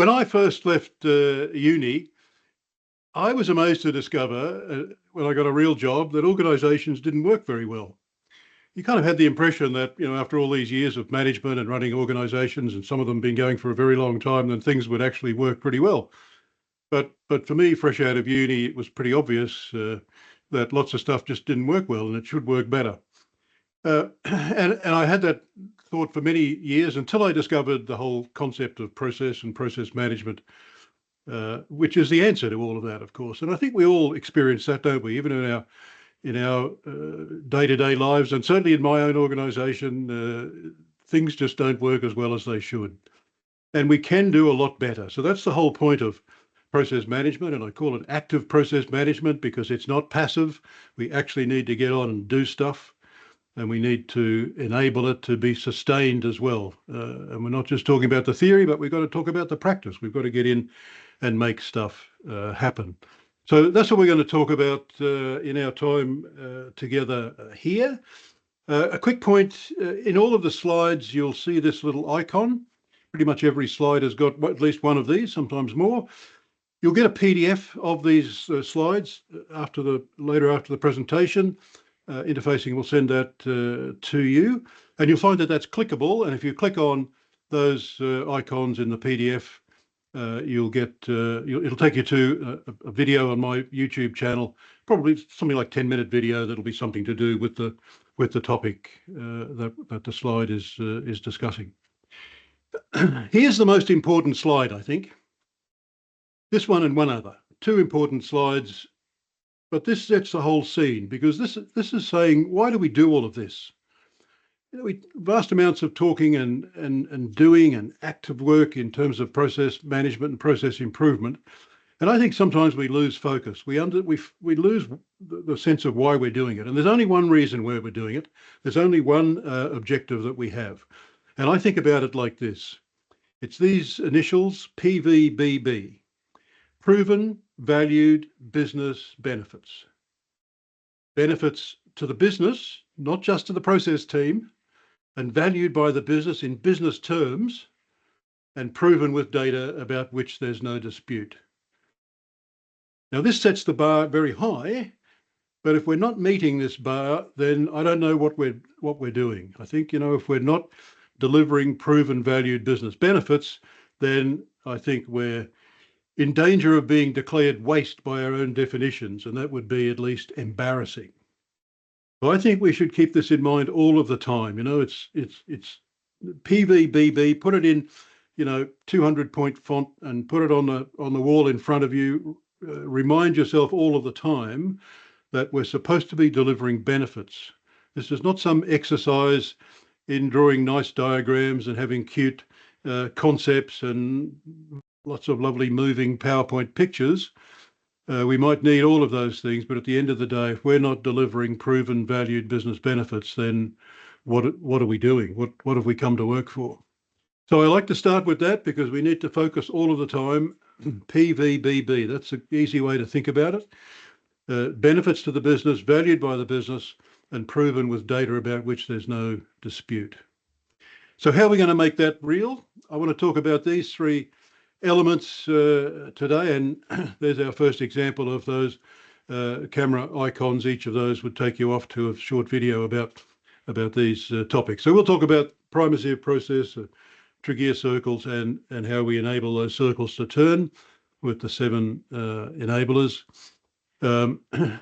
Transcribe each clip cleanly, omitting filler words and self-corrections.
When I first left uni, I was amazed to discover, when I got a real job, that organisations didn't work very well. You kind of had the impression that, after all these years of management and running organisations, and some of them been going for a very long time, then things would actually work pretty well. But for me, fresh out of uni, it was pretty obvious that lots of stuff just didn't work well, and it should work better. And I had that thought for many years until I discovered the whole concept of process and process management, which is the answer to all of that, of course. And I think we all experience that, don't we? Even in our day-to-day lives, and certainly in my own organisation, things just don't work as well as they should. And we can do a lot better. So that's the whole point of process management, and I call it active process management because it's not passive. We actually need to get on and do stuff, and we need to enable it to be sustained as well. And we're not just talking about the theory, but we've got to talk about the practice. We've got to get in and make stuff happen. So that's what we're going to talk about in our time together here. A quick point, in all of the slides, you'll see this little icon. Pretty much every slide has got at least one of these, sometimes more. You'll get a PDF of these slides later after the presentation. Interfacing will send that to you, and you'll find that that's clickable. And if you click on those icons in the PDF, you'll get it'll take you to a video on my YouTube channel, probably something like 10-minute video that'll be something to do with the topic that the slide is discussing. Here's the most important slide, I think. This one and one other, two important slides, but this sets the whole scene, because this is saying, why do we do all of this? Vast amounts of talking and doing and active work in terms of process management and process improvement. And I think sometimes we lose focus. We lose the sense of why we're doing it. And there's only one reason why we're doing it. There's only one objective that we have. And I think about it like this. It's these initials, PVBB. Proven valued business benefits. Benefits to the business, not just to the process team, and valued by the business in business terms, and proven with data about which there's no dispute. Now, this sets the bar very high, but if we're not meeting this bar, then I don't know what we're doing. I think, if we're not delivering proven valued business benefits, then I think we're in danger of being declared waste by our own definitions, and that would be at least embarrassing. So I think we should keep this in mind all of the time. It's PVBB. Put it in, 200-point font and put it on the wall in front of you. Remind yourself all of the time that we're supposed to be delivering benefits. This is not some exercise in drawing nice diagrams and having cute concepts and lots of lovely moving PowerPoint pictures. We might need all of those things, but at the end of the day, if we're not delivering proven valued business benefits, then what are we doing? What have we come to work for? So I like to start with that because we need to focus all of the time. PVBB, that's an easy way to think about it. Benefits to the business, valued by the business, and proven with data about which there's no dispute. So how are we going to make that real? I want to talk about these three elements today, and there's our first example of those camera icons. Each of those would take you off to a short video about these topics. So we'll talk about primacy of process, Tregear circles, and how we enable those circles to turn with the 7 enablers.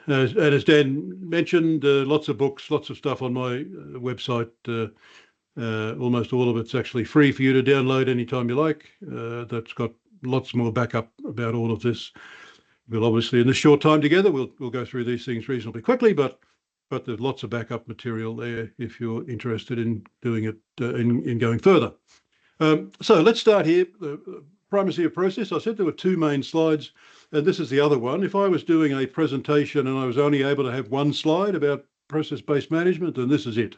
As Dan mentioned, lots of books, lots of stuff on my website. Almost all of it's actually free for you to download anytime you like. That's got lots more backup about all of this. We'll obviously, in this short time together, we'll go through these things reasonably quickly, but there's lots of backup material there if you're interested in doing it, in going further. So let's start here. The primacy of process. I said there were 2 main slides, and this is the other one. If I was doing a presentation and I was only able to have one slide about process-based management, then this is it.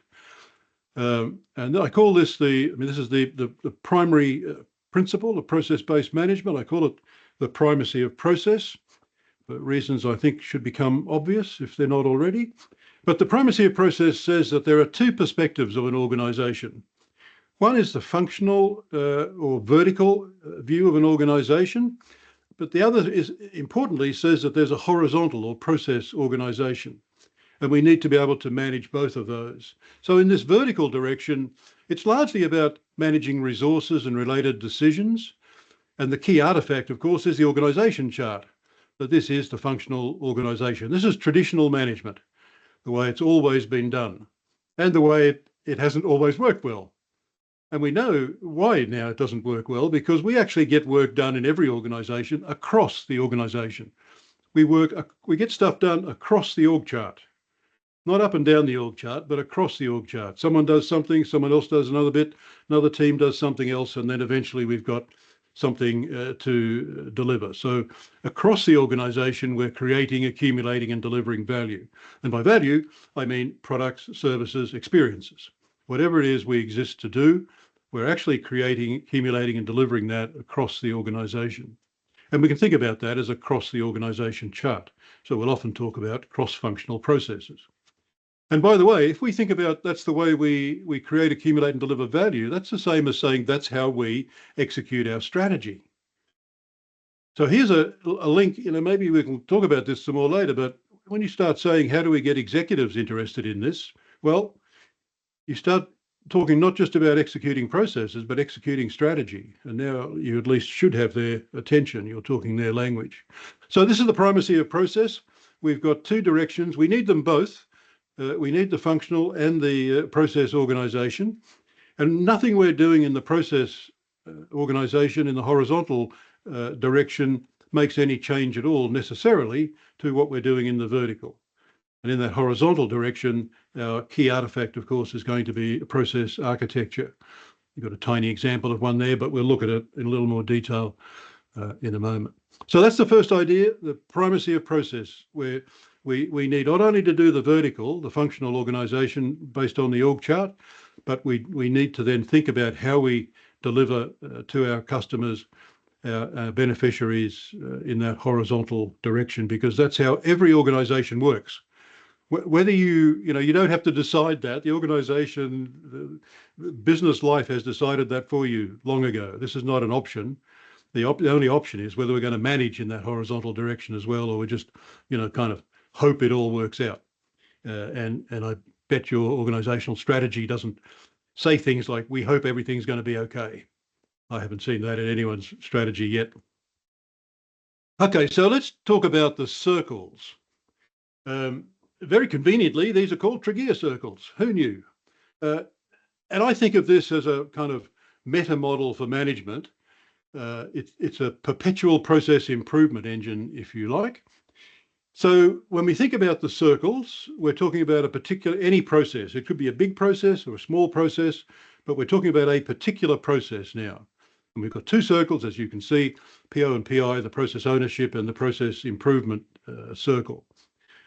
And I call this this is the primary principle of process-based management. I call it the primacy of process, for reasons I think should become obvious if they're not already. But the primacy of process says that there are 2 perspectives of an organization. One is the functional or vertical view of an organization, but the other is importantly says that there's a horizontal or process organization, and we need to be able to manage both of those. So in this vertical direction, it's largely about managing resources and related decisions. And the key artifact, of course, is the organization chart. That this is the functional organization. This is traditional management, the way it's always been done, and the way it hasn't always worked well. And we know why now it doesn't work well, because we actually get work done in every organization across the organization. We get stuff done across the org chart, not up and down the org chart, but across the org chart. Someone does something, someone else does another bit, another team does something else, and then eventually we've got something to deliver. So across the organization, we're creating, accumulating, and delivering value. And by value, I mean products, services, experiences. Whatever it is we exist to do, we're actually creating, accumulating, and delivering that across the organization. And we can think about that as a across the organization chart. So we'll often talk about cross-functional processes. And by the way, if we think about that's the way we create, accumulate, and deliver value, that's the same as saying that's how we execute our strategy. So here's a link, maybe we can talk about this some more later, but when you start saying, how do we get executives interested in this? Well, you start talking not just about executing processes, but executing strategy. And now you at least should have their attention. You're talking their language. So this is the primacy of process. We've got two directions. We need them both. We need the functional and the process organization. And nothing we're doing in the process organization in the horizontal direction makes any change at all necessarily to what we're doing in the vertical. And in that horizontal direction, our key artifact, of course, is going to be process architecture. You've got a tiny example of one there, but we'll look at it in a little more detail in a moment. So that's the first idea, the primacy of process, where we need not only to do the vertical, the functional organization based on the org chart, but we need to then think about how we deliver to our customers, our beneficiaries in that horizontal direction, because that's how every organization works. Whether you don't have to decide that. The organization, the business life has decided that for you long ago. This is not an option. The only option is whether we're going to manage in that horizontal direction as well, or we just, kind of hope it all works out. And I bet your organizational strategy doesn't say things like, we hope everything's going to be okay. I haven't seen that in anyone's strategy yet. Okay, so let's talk about the circles. Very conveniently, these are called Tregear Circles. Who knew? And I think of this as a kind of meta model for management. It's a perpetual process improvement engine, if you like. So when we think about the circles, we're talking about any process. It could be a big process or a small process, but we're talking about a particular process now. And we've got two circles, as you can see, PO and PI, the process ownership and the process improvement circle.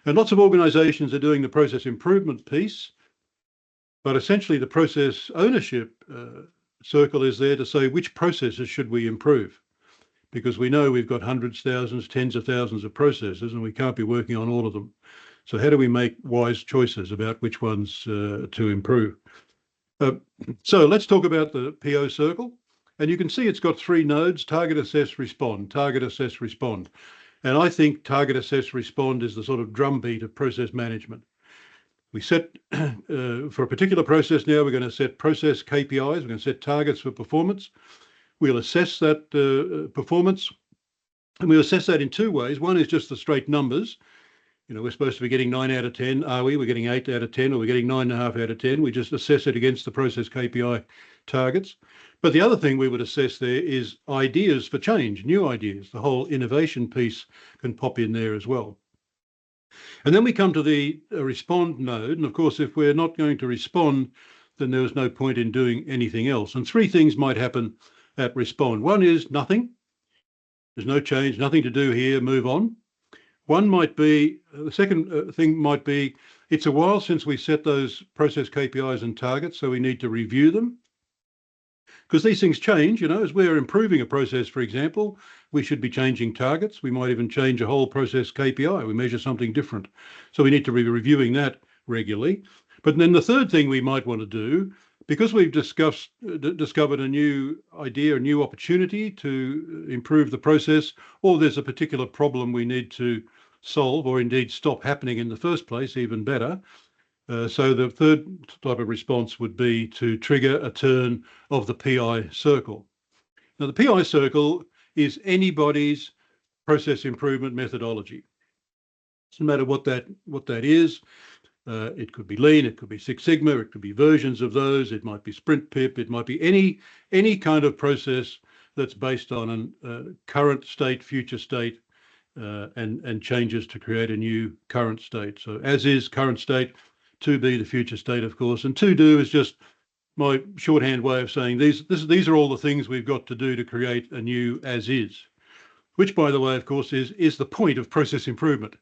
And lots of organizations are doing the process improvement piece, but essentially the process ownership circle is there to say which processes should we improve, because we know we've got hundreds, thousands, tens of thousands of processes, and we can't be working on all of them. So how do we make wise choices about which ones to improve? So let's talk about the PO circle. And you can see it's got three nodes: target, assess, respond, target, assess, respond. And I think target, assess, respond is the sort of drumbeat of process management. We set, for a particular process now, we're going to set process KPIs, we're going to set targets for performance. We'll assess that performance, and we'll assess that in two ways. One is just the straight numbers. We're supposed to be getting 9 out of 10. Are we? We're getting 8 out of 10, or we're getting 9.5 out of 10. We just assess it against the process KPI targets. But the other thing we would assess there is ideas for change, new ideas. The whole innovation piece can pop in there as well. And then we come to the respond node. And of course, if we're not going to respond, then there's no point in doing anything else. And three things might happen at respond. One is nothing. There's no change, nothing to do here, move on. One might be, the second thing might be, it's a while since we set those process KPIs and targets, so we need to review them. Because these things change, as we're improving a process, for example, we should be changing targets. We might even change a whole process KPI. We measure something different. So we need to be reviewing that regularly. But then the third thing we might want to do, because we've discovered a new idea, a new opportunity to improve the process, or there's a particular problem we need to solve, or indeed stop happening in the first place, even better. So the third type of response would be to trigger a turn of the PI circle. Now, the PI circle is anybody's process improvement methodology. Doesn't matter what that is. It could be Lean, it could be Six Sigma, it could be versions of those. It might be Sprint Pip, it might be any kind of process that's based on a current state, future state, and changes to create a new current state. So as is current state, to be the future state, of course, and to do is just my shorthand way of saying these are all the things we've got to do to create a new as is, which, by the way, of course, is the point of process improvement.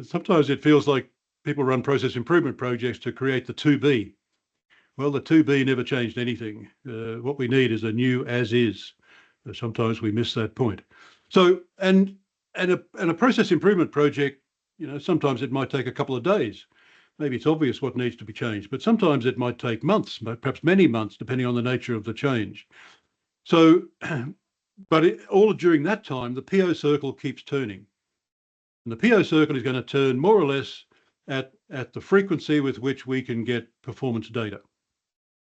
Sometimes it feels like people run process improvement projects to create the to be. Well, the to be never changed anything. What we need is a new as is. Sometimes we miss that point. So, and a process improvement project, sometimes it might take a couple of days. Maybe it's obvious what needs to be changed, but sometimes it might take months, perhaps many months, depending on the nature of the change. So, but all during that time, the PO circle keeps turning. And the PO circle is going to turn more or less at the frequency with which we can get performance data.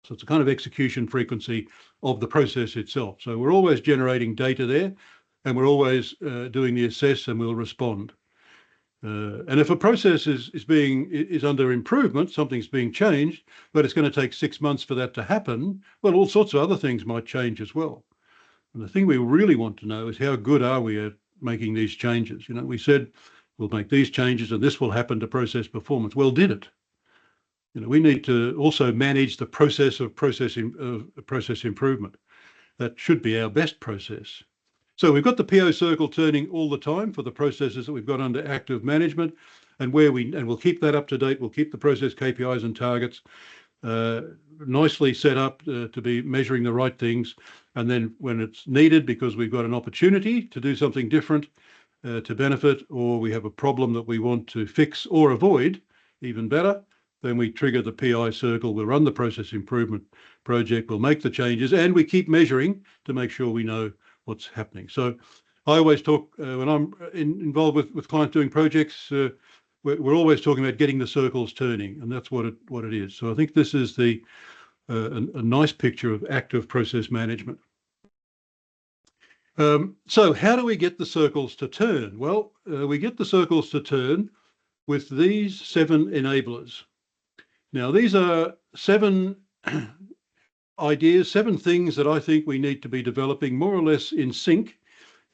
So it's a kind of execution frequency of the process itself. So we're always generating data there, and we're always doing the assess, and we'll respond. And if a process is under improvement, something's being changed, but it's going to take 6 months for that to happen, well, all sorts of other things might change as well. And the thing we really want to know is how good are we at making these changes? We said we'll make these changes and this will happen to process performance. Well, did it? We need to also manage the process of process improvement. That should be our best process. So we've got the PO circle turning all the time for the processes that we've got under active management, and we'll keep that up to date. We'll keep the process KPIs and targets nicely set up to be measuring the right things. And then when it's needed, because we've got an opportunity to do something different to benefit, or we have a problem that we want to fix or avoid, even better, then we trigger the PI circle. We'll run the process improvement project. We'll make the changes, and we keep measuring to make sure we know what's happening. So I always talk when I'm involved with clients doing projects, we're always talking about getting the circles turning, and that's what it is. So I think this is a nice picture of active process management. So how do we get the circles to turn? Well, we get the circles to turn with these 7 enablers. Now, these are 7 ideas, 7 things that I think we need to be developing more or less in sync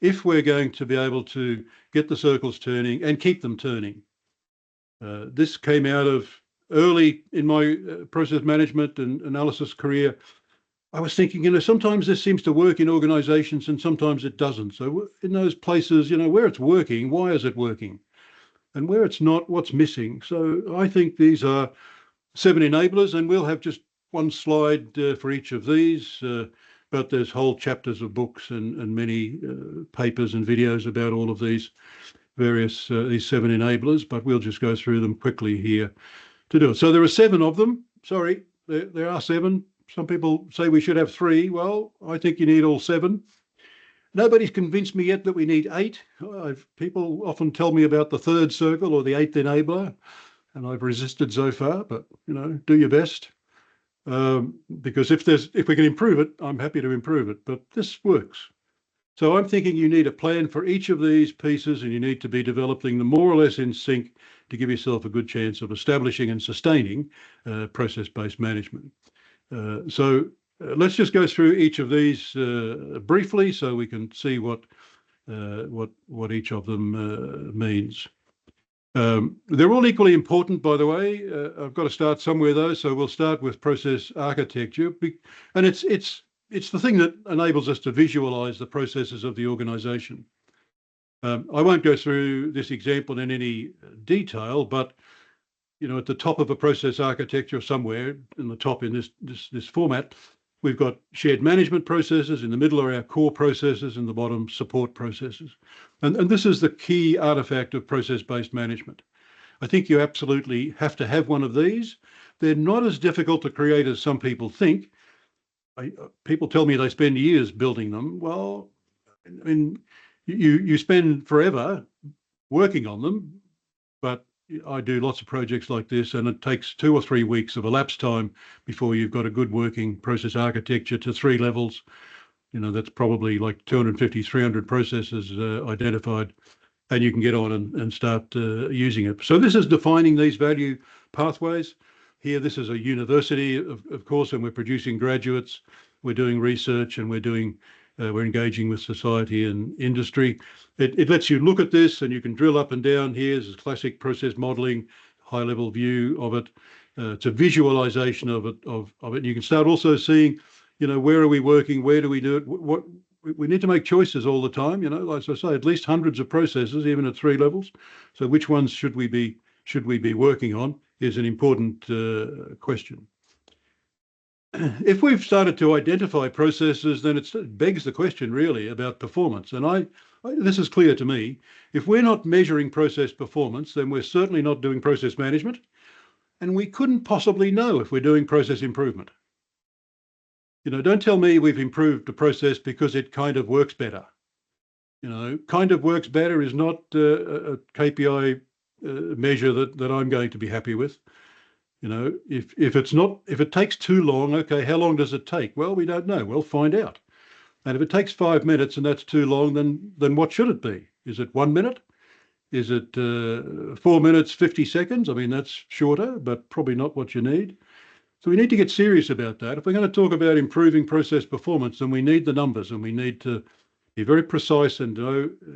if we're going to be able to get the circles turning and keep them turning. This came out of early in my process management and analysis career. I was thinking, sometimes this seems to work in organizations and sometimes it doesn't. So in those places, where it's working, why is it working? And where it's not, what's missing? So I think these are 7 enablers, and we'll have just one slide for each of these, but there's whole chapters of books and many papers and videos about all of these various, these 7 enablers, but we'll just go through them quickly here to do it. So there are 7 of them. Sorry, there are 7. Some people say we should have 3. Well, I think you need all 7. Nobody's convinced me yet that we need 8. People often tell me about the 3rd circle or the 8th enabler, and I've resisted so far, but, do your best. Because if we can improve it, I'm happy to improve it, but this works. So I'm thinking you need a plan for each of these pieces, and you need to be developing them more or less in sync to give yourself a good chance of establishing and sustaining process-based management. So let's just go through each of these briefly so we can see what each of them means. They're all equally important, by the way. I've got to start somewhere though, so we'll start with process architecture, and it's the thing that enables us to visualize the processes of the organization. I won't go through this example in any detail, but at the top of a process architecture somewhere in the top in this format, we've got shared management processes. In the middle are our core processes, and the bottom support processes. And this is the key artifact of process-based management. I think you absolutely have to have one of these, They're not as difficult to create as some people think. People tell me they spend years building them. Well, I mean, you spend forever working on them, but I do lots of projects like this, and it takes 2 or 3 weeks of elapsed time before you've got a good working process architecture to 3 levels. That's probably like 250, 300 processes identified, and you can get on and start using it. So this is defining these value pathways. Here, this is a university, of course, and we're producing graduates. We're doing research, and we're engaging with society and industry. It lets you look at this, and you can drill up and down. Here's a classic process modeling, high-level view of it. It's a visualization of it. You can start also seeing, where are we working? Where do we do it? What we need to make choices all the time. As I say, at least hundreds of processes, even at 3 levels. So which ones should we be working on is an important question. If we've started to identify processes, then it begs the question really about performance. And this is clear to me. If we're not measuring process performance, then we're certainly not doing process management. And we couldn't possibly know if we're doing process improvement. Don't tell me we've improved the process because it kind of works better. Kind of works better is not a KPI measure that I'm going to be happy with. If it takes too long, okay, how long does it take? Well, we don't know. We'll find out. And if it takes 5 minutes and that's too long, then what should it be? Is it 1 minute? Is it 4 minutes, 50 seconds? I mean, that's shorter, but probably not what you need. So we need to get serious about that. If we're going to talk about improving process performance, then we need the numbers, and we need to be very precise and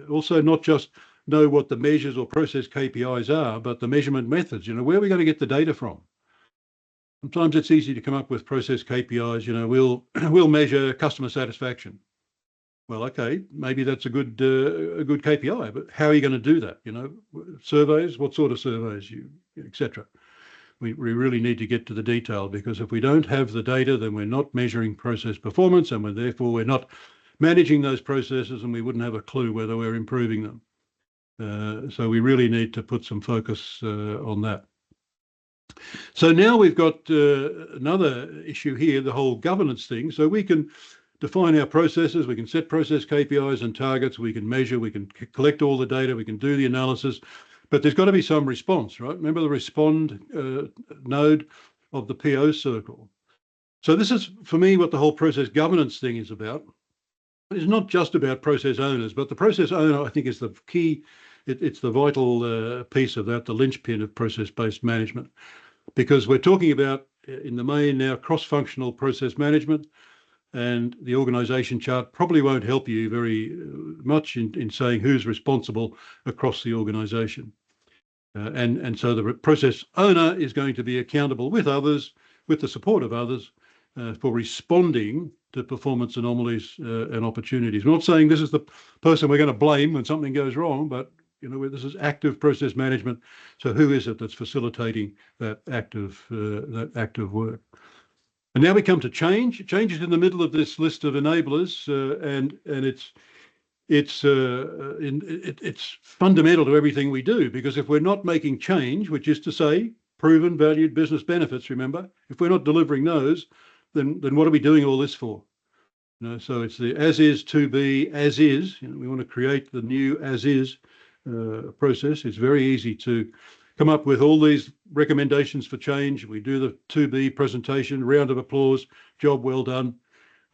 also not just know what the measures or process KPIs are, but the measurement methods. Where are we going to get the data from? Sometimes it's easy to come up with process KPIs. We'll measure customer satisfaction. Well, okay, maybe that's a good KPI, but how are you going to do that? Surveys, what sort of surveys, etc. We really need to get to the detail, because if we don't have the data, then we're not measuring process performance, and therefore we're not managing those processes, and we wouldn't have a clue whether we're improving them. So we really need to put some focus on that. So now we've got another issue here, the whole governance thing. So we can define our processes, we can set process KPIs and targets, we can measure, we can collect all the data, we can do the analysis, but there's got to be some response, right? Remember the respond node of the PO circle. So this is, for me, what the whole process governance thing is about. It's not just about process owners, but the process owner, I think, is the key. It's the vital piece of that, the linchpin of process-based management, because we're talking about, in the main now, cross-functional process management, and the organisation chart probably won't help you very much in saying who's responsible across the organisation. And so the process owner is going to be accountable with others, with the support of others, for responding to performance anomalies and opportunities. I'm not saying this is the person we're going to blame when something goes wrong, but this is active process management. So who is it that's facilitating that active work? And now we come to change. Change is in the middle of this list of enablers, and it's fundamental to everything we do, because if we're not making change, which is to say proven valued business benefits, remember, if we're not delivering those, then what are we doing all this for? So it's the as is to be as is. We want to create the new as is process. It's very easy to come up with all these recommendations for change. We do the to be presentation, round of applause, job well done.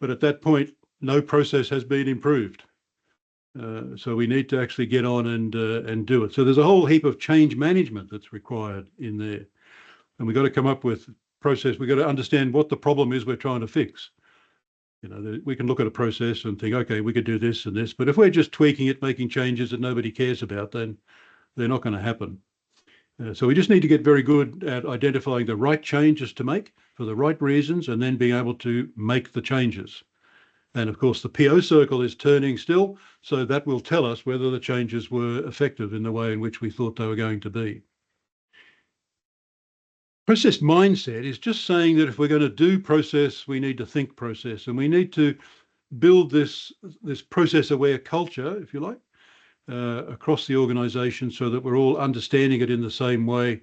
But at that point, no process has been improved. So we need to actually get on and do it. So there's a whole heap of change management that's required in there. And we've got to come up with process. We've got to understand what the problem is we're trying to fix. We can look at a process and think, okay, we could do this and this. But if we're just tweaking it, making changes that nobody cares about, then they're not going to happen. So we just need to get very good at identifying the right changes to make for the right reasons, and then being able to make the changes. And of course, the PO circle is turning still, so that will tell us whether the changes were effective in the way in which we thought they were going to be. Process mindset is just saying that if we're going to do process, we need to think process, and we need to build this process-aware culture, if you like, across the organisation, so that we're all understanding it in the same way.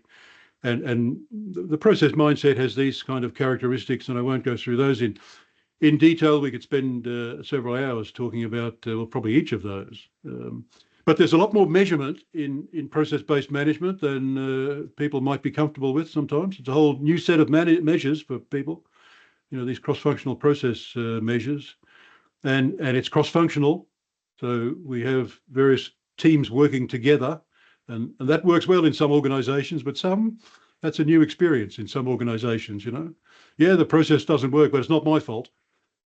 And the process mindset has these kind of characteristics, and I won't go through those in detail. We could spend several hours talking about well, probably each of those. But there's a lot more measurement in process-based management than people might be comfortable with sometimes. It's a whole new set of measures for people, these cross-functional process measures. And it's cross-functional. So we have various teams working together, and that works well in some organizations, but that's a new experience in some organizations, Yeah, the process doesn't work, but it's not my fault.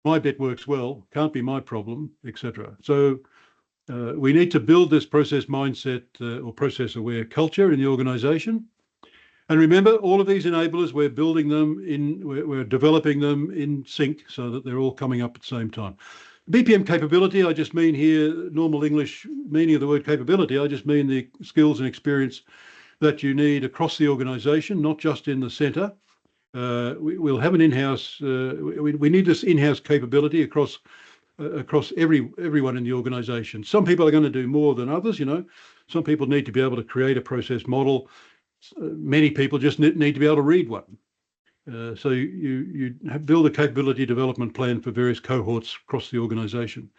My bit works well, can't be my problem, etc. So we need to build this process mindset or process-aware culture in the organization. And remember, all of these enablers, we're building them we're developing them in sync so that they're all coming up at the same time. BPM capability, I just mean here, normal English meaning of the word capability, I just mean the skills and experience that you need across the organization, not just in the center. We'll have an in-house, we need this in-house capability across everyone in the organization. Some people are going to do more than others, Some people need to be able to create a process model. Many people just need to be able to read one. So you build a capability development plan for various cohorts across the organization.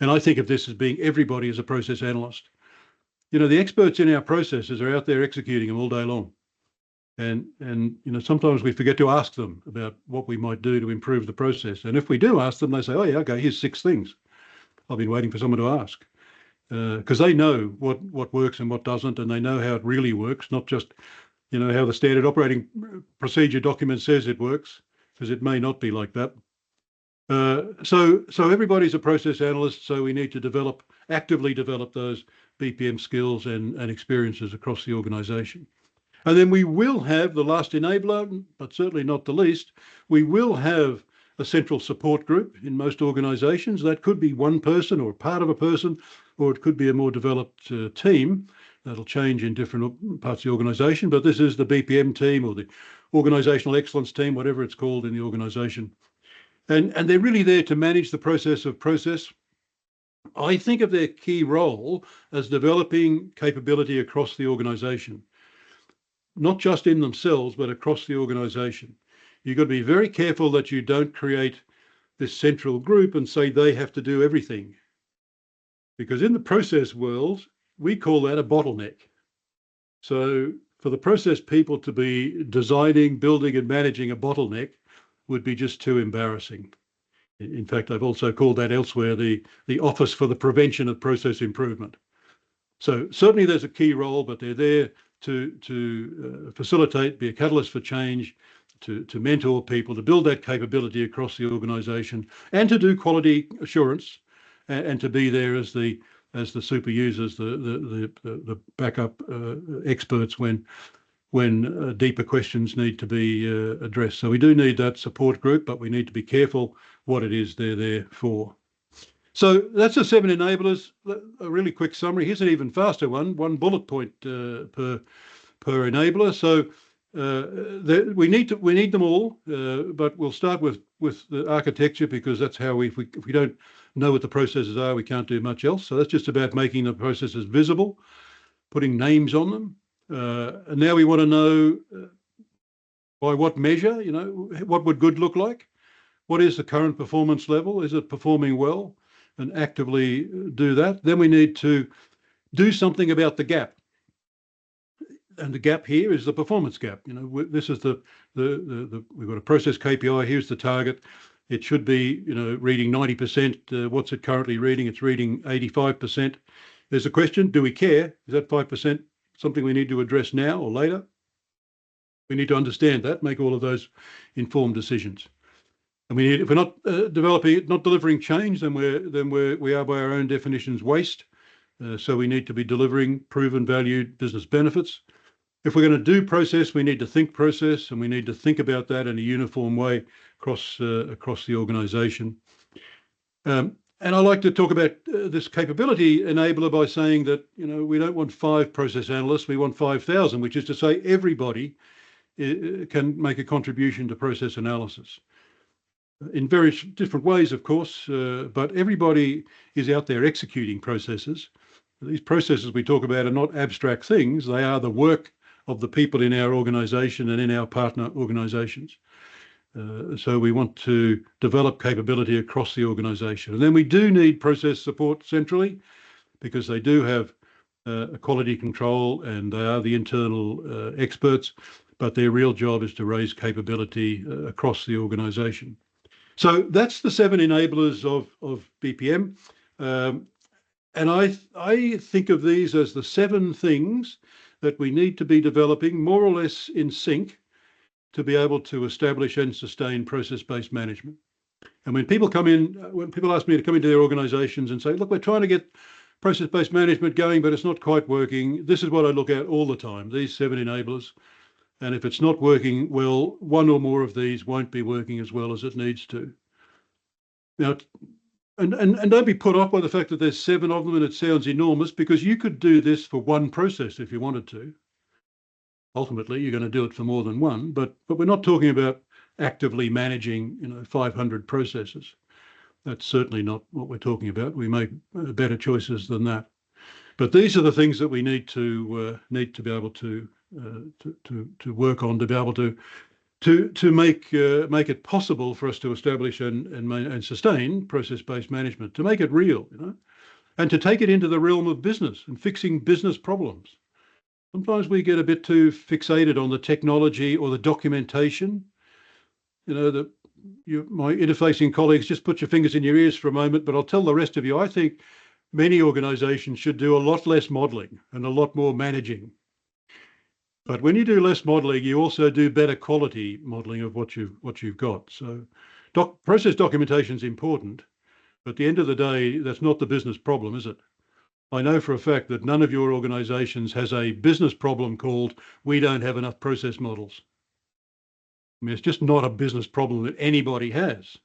And I think of this as being everybody as a process analyst. The experts in our processes are out there executing them all day long. And sometimes we forget to ask them about what we might do to improve the process. And if we do ask them, they say, oh yeah, okay, here's 6 things. I've been waiting for someone to ask. Because they know what works and what doesn't, and they know how it really works, not just how the standard operating procedure document says it works, because it may not be like that. So everybody's a process analyst, so we need to actively develop those BPM skills and experiences across the organization. And then we will have the last enabler, but certainly not the least, we will have a central support group in most organizations. That could be one person or part of a person, or it could be a more developed team. That'll change in different parts of the organization, but this is the BPM team or the organizational excellence team, whatever it's called in the organization. And they're really there to manage the process of process. I think of their key role as developing capability across the organization, not just in themselves, but across the organization. You've got to be very careful that you don't create this central group and say they have to do everything. Because in the process world, we call that a bottleneck. So for the process people to be designing, building and managing a bottleneck would be just too embarrassing. In fact, I've also called that elsewhere the Office for the Prevention of Process Improvement. So certainly there's a key role, but they're there to facilitate, be a catalyst for change, to mentor people, to build that capability across the organisation, and to do quality assurance, and to be there as the super users, the backup experts when deeper questions need to be addressed. So we do need that support group, but we need to be careful what it is they're there for. So that's the 7 enablers. A really quick summary. Here's an even faster one bullet point per enabler. So we need them all, but we'll start with the architecture, because that's how if we don't know what the processes are, we can't do much else. So that's just about making the processes visible, putting names on them. And now we want to know by what measure, what would good look like? What is the current performance level? Is it performing well? And actively do that. Then we need to do something about the gap. And the gap here is the performance gap. This is we've got a process KPI. Here's the target. It should be, reading 90%. What's it currently reading? It's reading 85%. There's a question: do we care? Is that 5% something we need to address now or later? We need to understand that, make all of those informed decisions. And if we're not delivering change, then we are by our own definitions waste. So we need to be delivering proven valued business benefits. If we're going to do process, we need to think process, and we need to think about that in a uniform way across the organisation. And I like to talk about this capability enabler by saying that we don't want 5 process analysts, we want 5,000, which is to say everybody can make a contribution to process analysis. In various different ways, of course, but everybody is out there executing processes. These processes we talk about are not abstract things. They are the work of the people in our organisation and in our partner organisations. So we want to develop capability across the organisation. And then we do need process support centrally, because they do have a quality control and they are the internal experts, but their real job is to raise capability across the organisation. So that's the 7 enablers of BPM. And I think of these as the 7 things that we need to be developing more or less in sync to be able to establish and sustain process-based management. And when people ask me to come into their organizations and say, look, we're trying to get process-based management going, but it's not quite working, this is what I look at all the time, these 7 enablers. And if it's not working well, one or more of these won't be working as well as it needs to. Now, and don't be put off by the fact that there's 7 of them and it sounds enormous, because you could do this for one process if you wanted to. Ultimately, you're going to do it for more than one, but we're not talking about actively managing 500 processes. That's certainly not what we're talking about. We make better choices than that. But these are the things that we need to be able to work on, to be able to make it possible for us to establish and sustain process-based management, to make it real, and to take it into the realm of business and fixing business problems. Sometimes we get a bit too fixated on the technology or the documentation. My interfacing colleagues, just put your fingers in your ears for a moment, but I'll tell the rest of you, I think many organizations should do a lot less modeling and a lot more managing. But when you do less modeling, you also do better quality modeling of what you've got. So process documentation is important, but at the end of the day, that's not the business problem, is it? I know for a fact that none of your organizations has a business problem called, we don't have enough process models. I mean, it's just not a business problem that anybody has.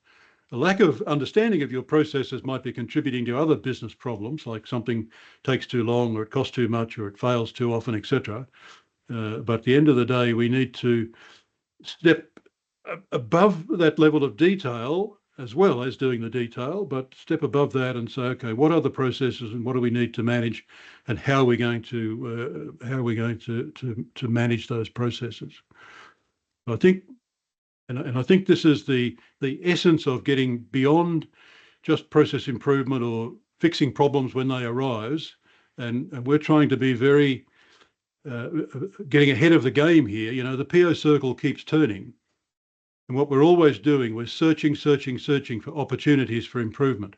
A lack of understanding of your processes might be contributing to other business problems, like something takes too long, or it costs too much, or it fails too often, etc. But at the end of the day, we need to step above that level of detail, as well as doing the detail, but step above that and say, okay, what are the processes and what do we need to manage, and how are we going to manage those processes? I think, and I think this is the essence of getting beyond just process improvement or fixing problems when they arise, and we're trying to be very getting ahead of the game here. The PO circle keeps turning. And what we're always doing, we're searching for opportunities for improvement.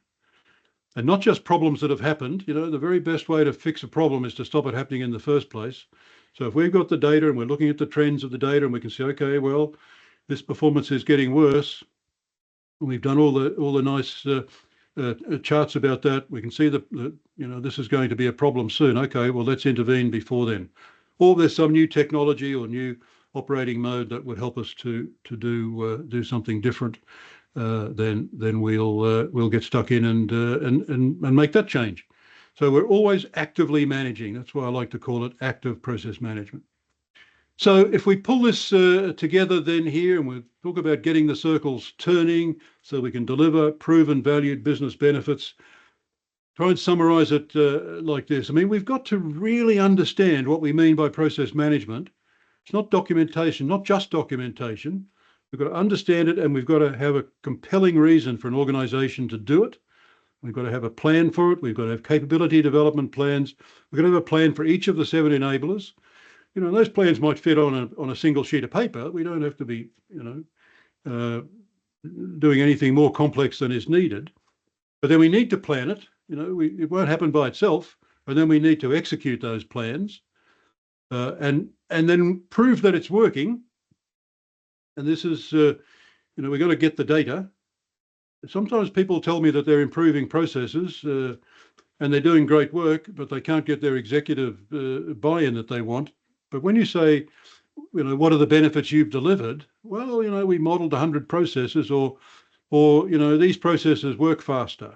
And not just problems that have happened. The very best way to fix a problem is to stop it happening in the first place. So if we've got the data and we're looking at the trends of the data and we can say, okay, well, this performance is getting worse. We've done all the nice charts about that. We can see that this is going to be a problem soon. Okay, well, let's intervene before then. Or there's some new technology or new operating mode that would help us to do something different, then we'll get stuck in and make that change. So we're always actively managing. That's why I like to call it active process management. So if we pull this together then here, and we talk about getting the circles turning so we can deliver proven valued business benefits, try and summarize it like this. I mean, we've got to really understand what we mean by process management. It's not documentation, not just documentation. We've got to understand it, and we've got to have a compelling reason for an organization to do it. We've got to have a plan for it. We've got to have capability development plans. We've got to have a plan for each of the 7 enablers. Those plans might fit on a single sheet of paper. We don't have to be, doing anything more complex than is needed. But then we need to plan it. It won't happen by itself. And then we need to execute those plans. And then prove that it's working. And this is, we've got to get the data. Sometimes people tell me that they're improving processes and they're doing great work, but they can't get their executive buy-in that they want. But when you say, what are the benefits you've delivered? Well, we modeled 100 processes, or these processes work faster.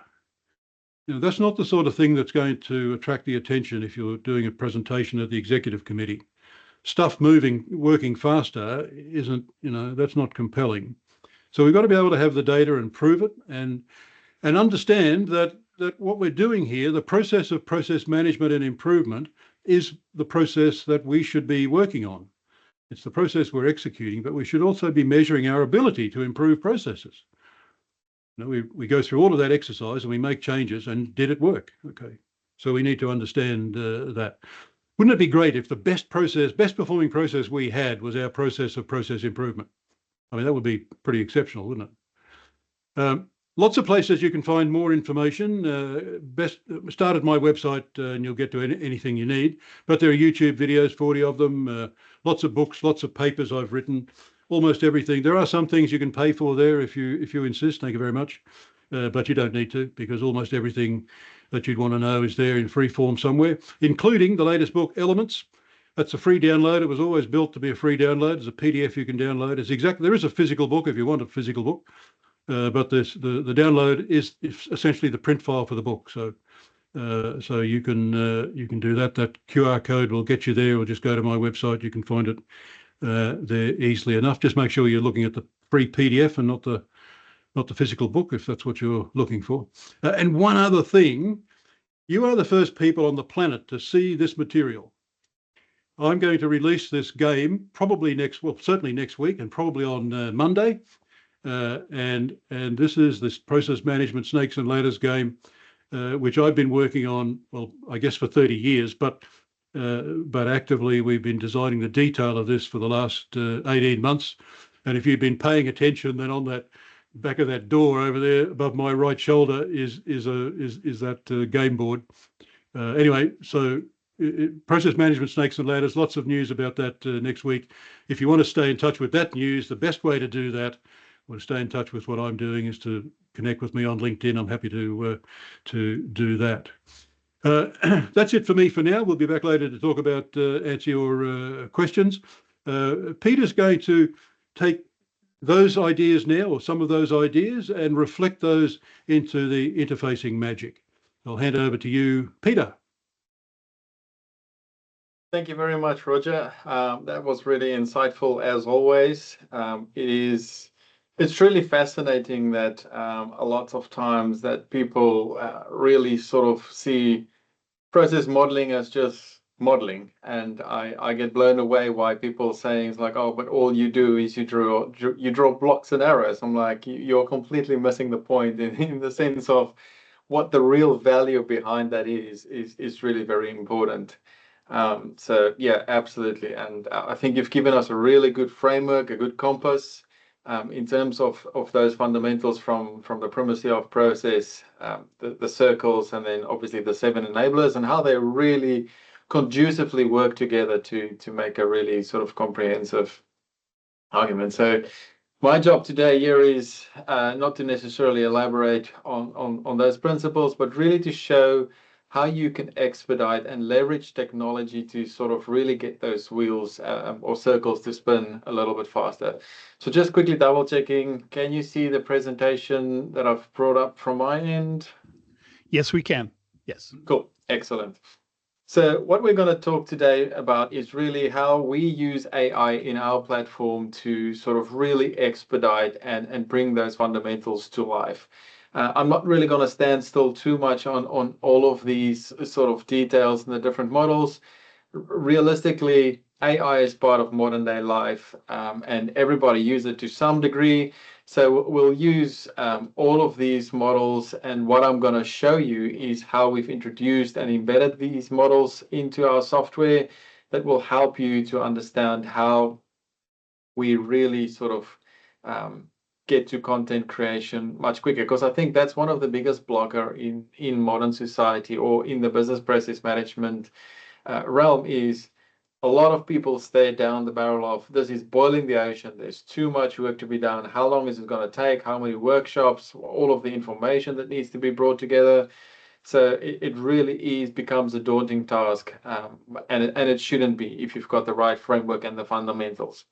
That's not the sort of thing that's going to attract the attention if you're doing a presentation at the executive committee. Stuff working faster isn't, that's not compelling. So we've got to be able to have the data and prove it, and understand that what we're doing here, the process of process management and improvement, is the process that we should be working on. It's the process we're executing, but we should also be measuring our ability to improve processes. We go through all of that exercise and we make changes, and did it work? Okay. So we need to understand that. Wouldn't it be great if the best performing process we had was our process of process improvement? I mean, that would be pretty exceptional, wouldn't it? Lots of places you can find more information. Best start at my website and you'll get to anything you need. But there are YouTube videos, 40 of them, lots of books, lots of papers I've written, almost everything. There are some things you can pay for there if you insist. Thank you very much. But you don't need to, because almost everything that you'd want to know is there in free form somewhere, including the latest book, Elements. That's a free download. It was always built to be a free download. It's a PDF you can download. There is a physical book if you want a physical book. But the download is essentially the print file for the book. So you can do that. That QR code will get you there, or just go to my website. You can find it there easily enough. Just make sure you're looking at the free PDF and not the physical book, if that's what you're looking for. And one other thing, you are the first people on the planet to see this material. I'm going to release this game certainly next week, and probably on Monday. And this process management snakes and ladders game, which I've been working on, well, I guess for 30 years, but actively we've been designing the detail of this for the last 18 months. And if you've been paying attention, then on that back of that door over there above my right shoulder is that game board. Anyway, so process management snakes and ladders, lots of news about that next week. If you want to stay in touch with that news, the best way to do that, or to stay in touch with what I'm doing, is to connect with me on LinkedIn. I'm happy to do that. That's it for me for now. We'll be back later to talk about answer your questions. Peter's going to take those ideas now, or some of those ideas, and reflect those into the interfacing magic. I'll hand over to you, Peter. Thank you very much, Roger. That was really insightful as always. It's really fascinating that a lot of times that people really sort of see process modeling as just modeling, and I get blown away why people saying it's like, oh, but all you do is you draw blocks and arrows. I'm like, you're completely missing the point in the sense of what the real value behind that is really very important. So yeah, absolutely. And I think you've given us a really good framework, a good compass in terms of those fundamentals from the primacy of process, the circles, and then obviously the 7 enablers, and how they really conducively work together to make a really sort of comprehensive argument. So my job today here is not to necessarily elaborate on those principles, but really to show how you can expedite and leverage technology to sort of really get those wheels or circles to spin a little bit faster. So just quickly double checking, can you see the presentation that I've brought up from my end? Yes, we can. Yes. Cool. Excellent. So what we're going to talk today about is really how we use AI in our platform to sort of really expedite and bring those fundamentals to life. I'm not really going to stand still too much on all of these sort of details and the different models. Realistically, AI is part of modern day life, and everybody uses it to some degree. So we'll use all of these models, and what I'm going to show you is how we've introduced and embedded these models into our software that will help you to understand how we really sort of get to content creation much quicker, because I think that's one of the biggest blocker in modern society or in the business process management realm is a lot of people stay down the barrel of this is boiling the ocean. There's too much work to be done. How long is it going to take? How many workshops? All of the information that needs to be brought together. So it really becomes a daunting task, and it shouldn't be if you've got the right framework and the fundamentals.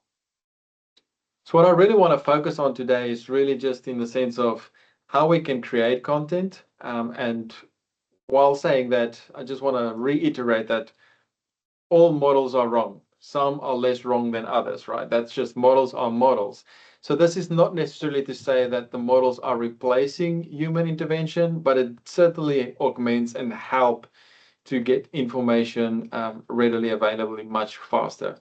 So what I really want to focus on today is really just in the sense of how we can create content. And while saying that, I just want to reiterate that all models are wrong. Some are less wrong than others, right? That's just models are models. So this is not necessarily to say that the models are replacing human intervention, but it certainly augments and help to get information readily available much faster.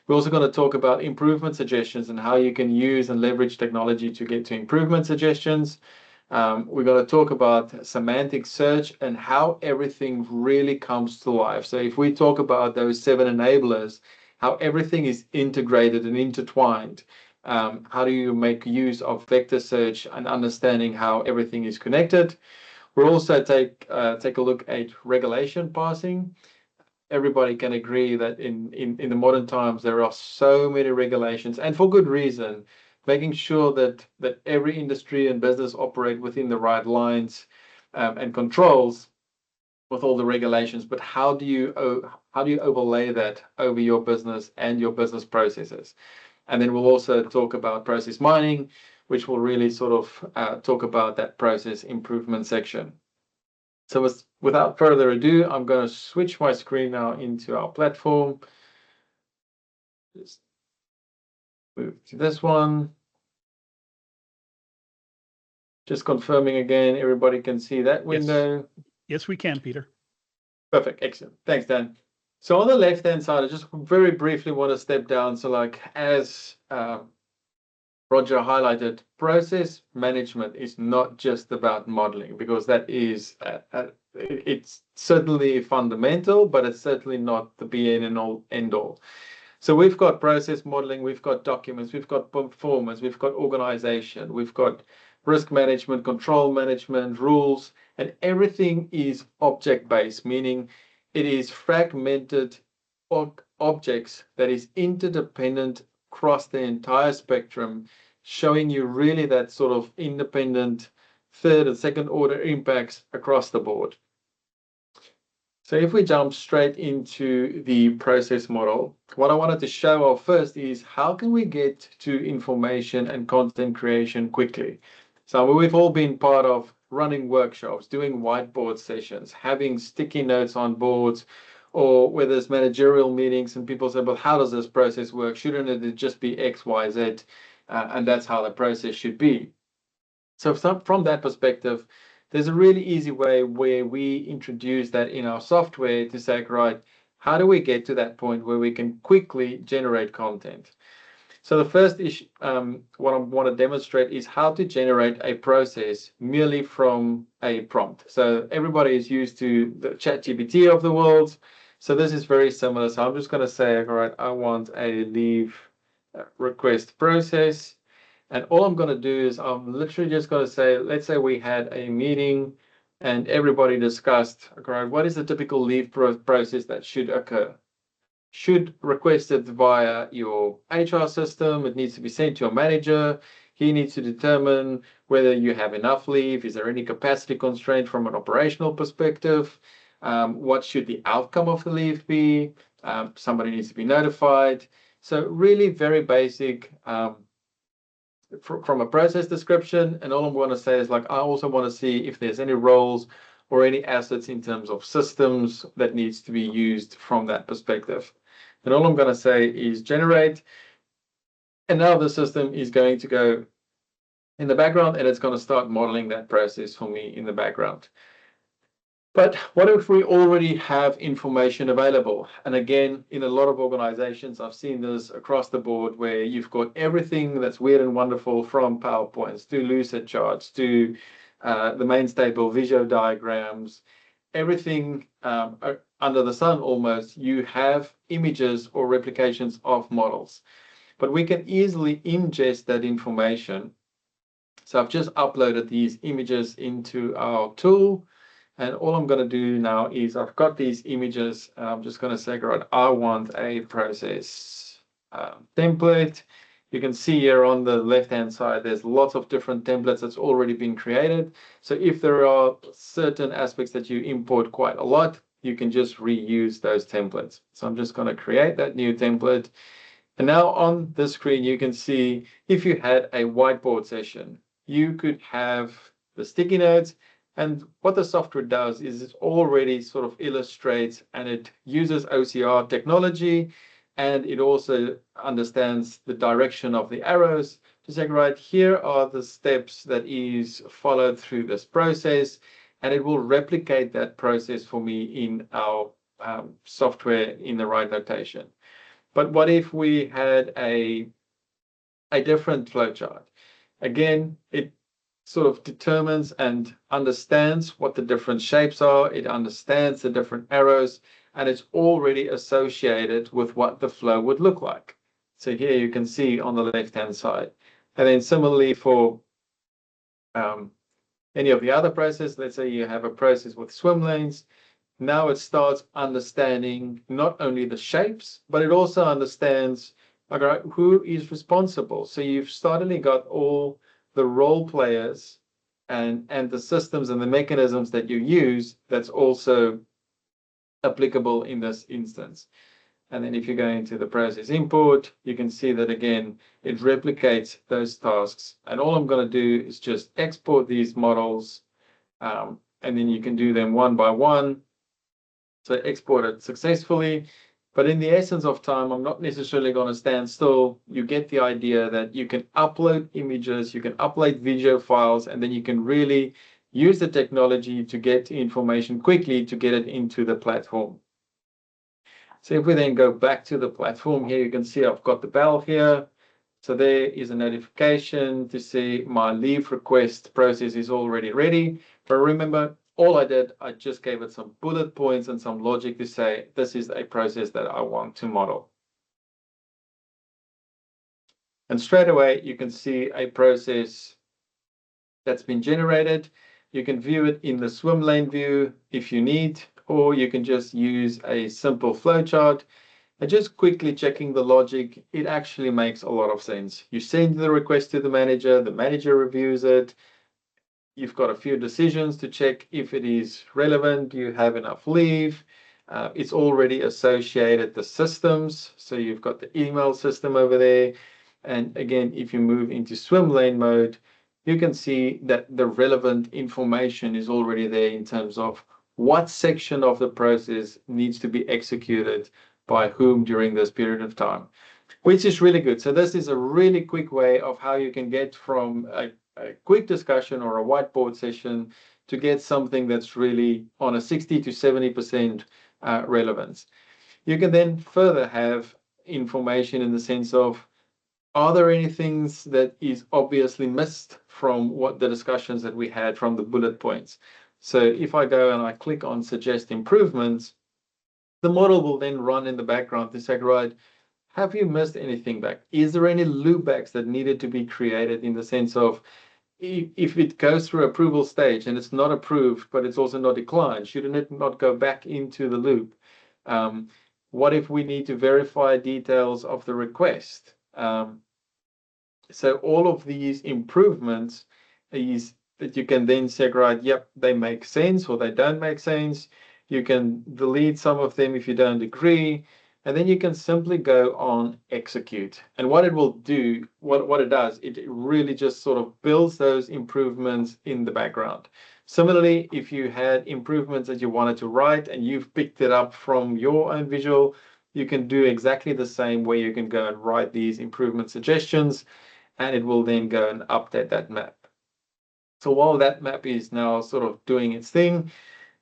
We're also going to talk about improvement suggestions and how you can use and leverage technology to get to improvement suggestions. We're going to talk about semantic search and how everything really comes to life. So if we talk about those 7 enablers, how everything is integrated and intertwined, how do you make use of vector search and understanding how everything is connected. We'll also take a look at regulation parsing. Everybody can agree that in the modern times, there are so many regulations, and for good reason, making sure that every industry and business operate within the right lines and controls with all the regulations. But how do you overlay that over your business and your business processes? And then we'll also talk about process mining, which will really sort of talk about that process improvement section. So without further ado, I'm going to switch my screen now into our platform. Just move to this one. Just confirming again, everybody can see that window. Yes, we can, Peter. Perfect, excellent. Thanks, Dan. So on the left-hand side, I just very briefly want to step down. So like as Roger highlighted, process management is not just about modeling, because that is it's certainly fundamental, but it's certainly not the be and end all. So we've got process modeling, we've got documents, we've got performance, we've got organization, we've got risk management, control management, rules, and everything is object-based, meaning it is fragmented objects that is interdependent across the entire spectrum, showing you really that sort of independent third and second order impacts across the board. So if we jump straight into the process model, what I wanted to show off first is how can we get to information and content creation quickly. So we've all been part of running workshops, doing whiteboard sessions, having sticky notes on boards, or whether it's managerial meetings and people say, well, how does this process work? Shouldn't it just be X, Y, Z? And that's how the process should be. So from that perspective, there's a really easy way where we introduce that in our software to say, right, how do we get to that point where we can quickly generate content? So the first issue, what I want to demonstrate is how to generate a process merely from a prompt. So everybody is used to the ChatGPT of the world. So this is very similar. So I'm just going to say, all right, I want a leave request process. And all I'm going to do is I'm literally just going to say, let's say we had a meeting and everybody discussed, okay, what is the typical leave process that should occur? Should request it via your HR system. It needs to be sent to your manager. He needs to determine whether you have enough leave. Is there any capacity constraint from an operational perspective? What should the outcome of the leave be? Somebody needs to be notified. So really very basic from a process description. And all I'm going to say is, like, I also want to see if there's any roles or any assets in terms of systems that needs to be used from that perspective. And all I'm going to say is generate. And now the system is going to go in the background and it's going to start modeling that process for me in the background. But what if we already have information available? And again, in a lot of organizations, I've seen this across the board where you've got everything that's weird and wonderful, from PowerPoints to lucid charts to the main table, Visio diagrams, everything under the sun almost. You have images or replications of models, but we can easily ingest that information. So I've just uploaded these images into our tool. And all I'm going to do now is I've got these images. I'm just going to say, right, I want a process template. You can see here on the left-hand side, there's lots of different templates that's already been created. So if there are certain aspects that you import quite a lot, you can just reuse those templates. So I'm just going to create that new template. And now on the screen, you can see if you had a whiteboard session, you could have the sticky notes. And what the software does is it already sort of illustrates, and it uses OCR technology, and it also understands the direction of the arrows to say, right, here are the steps that is followed through this process. and it will replicate that process for me in our software in the right notation. But what if we had a different flowchart? Again, it sort of determines and understands what the different shapes are. It understands the different arrows, and it's already associated with what the flow would look like. So here you can see on the left-hand side. And then similarly for any of the other processes, let's say you have a process with swim lanes. Now it starts understanding not only the shapes, but it also understands, okay, who is responsible. So you've suddenly got all the role players and the systems and the mechanisms that you use that's also applicable in this instance. And then if you go into the process import, you can see that again, it replicates those tasks. And all I'm going to do is just export these models, and then you can do them one by one. So export it successfully. But in the essence of time, I'm not necessarily going to stand still. You get the idea that you can upload images, you can upload video files, and then you can really use the technology to get information quickly to get it into the platform. So if we then go back to the platform here, you can see I've got the bell here. So there is a notification to see my leave request process is already ready. But remember, all I did, I just gave it some bullet points and some logic to say, this is a process that I want to model. And straight away, you can see a process that's been generated. You can view it in the swim lane view if you need, or you can just use a simple flowchart. And just quickly checking the logic, it actually makes a lot of sense. You send the request to the manager reviews it. You've got a few decisions to check if it is relevant. You have enough leave. It's already associated the systems. So you've got the email system over there. And again, if you move into swim lane mode, you can see that the relevant information is already there in terms of what section of the process needs to be executed by whom during this period of time, which is really good. So this is a really quick way of how you can get from a quick discussion or a whiteboard session to get something that's really on a 60 to 70% relevance. You can then further have information in the sense of, are there any things that is obviously missed from what the discussions that we had from the bullet points? So if I go and I click on suggest improvements, the model will then run in the background to say, right, have you missed anything back? Is there any loopbacks that needed to be created in the sense of, if it goes through approval stage and it's not approved, but it's also not declined, shouldn't it not go back into the loop? What if we need to verify details of the request? So all of these improvements is that you can then say, right, yep, they make sense or they don't make sense. You can delete some of them if you don't agree. And then you can simply go on execute. And what it will do, what it does, it really just sort of builds those improvements in the background. Similarly, if you had improvements that you wanted to write and you've picked it up from your own visual, you can do exactly the same where you can go and write these improvement suggestions, and it will then go and update that map. So while that map is now sort of doing its thing,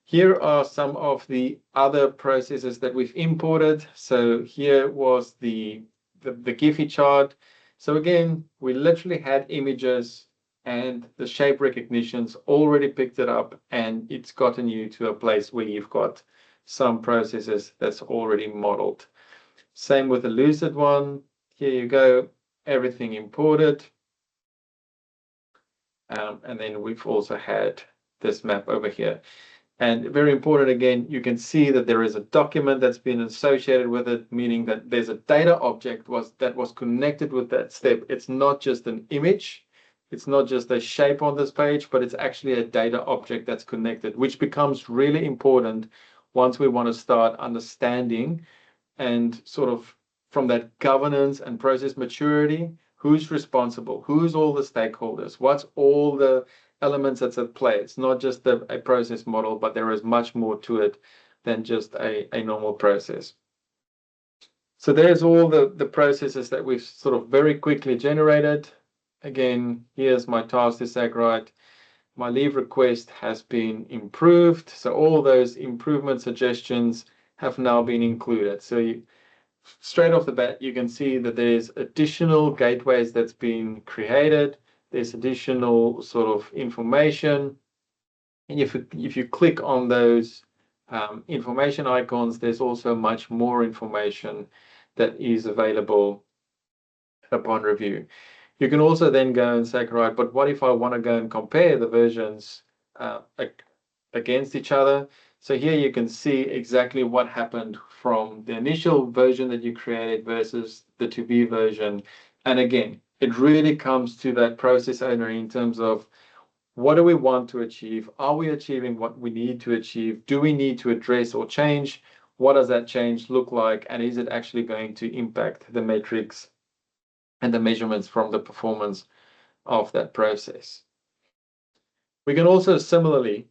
here are some of the other processes that we've imported. So here was the Giphy chart. So again, we literally had images and the shape recognitions already picked it up, and it's gotten you to a place where you've got some processes that's already modeled. Same with the Lucid one. Here you go, everything imported. And then we've also had this map over here. And very important, again, you can see that there is a document that's been associated with it, meaning that there's a data object that was connected with that step. It's not just an image. It's not just a shape on this page, but it's actually a data object that's connected, which becomes really important once we want to start understanding and sort of from that governance and process maturity, who's responsible, who's all the stakeholders, what's all the elements that's at play. It's not just a process model, but there is much more to it than just a normal process. So there's all the processes that we've sort of very quickly generated. Again, here's my task to say, right, my leave request has been improved. So all those improvement suggestions have now been included. So straight off the bat, you can see that there's additional gateways that's been created. There's additional sort of information. And if you click on those information icons, there's also much more information that is available upon review. You can also then go and say, right, but what if I want to go and compare the versions against each other? So here you can see exactly what happened from the initial version that you created versus the to-be version. And again, it really comes to that process owner in terms of what do we want to achieve? Are we achieving what we need to achieve? Do we need to address or change? What does that change look like? And is it actually going to impact the metrics and the measurements from the performance of that process? We can also similarly,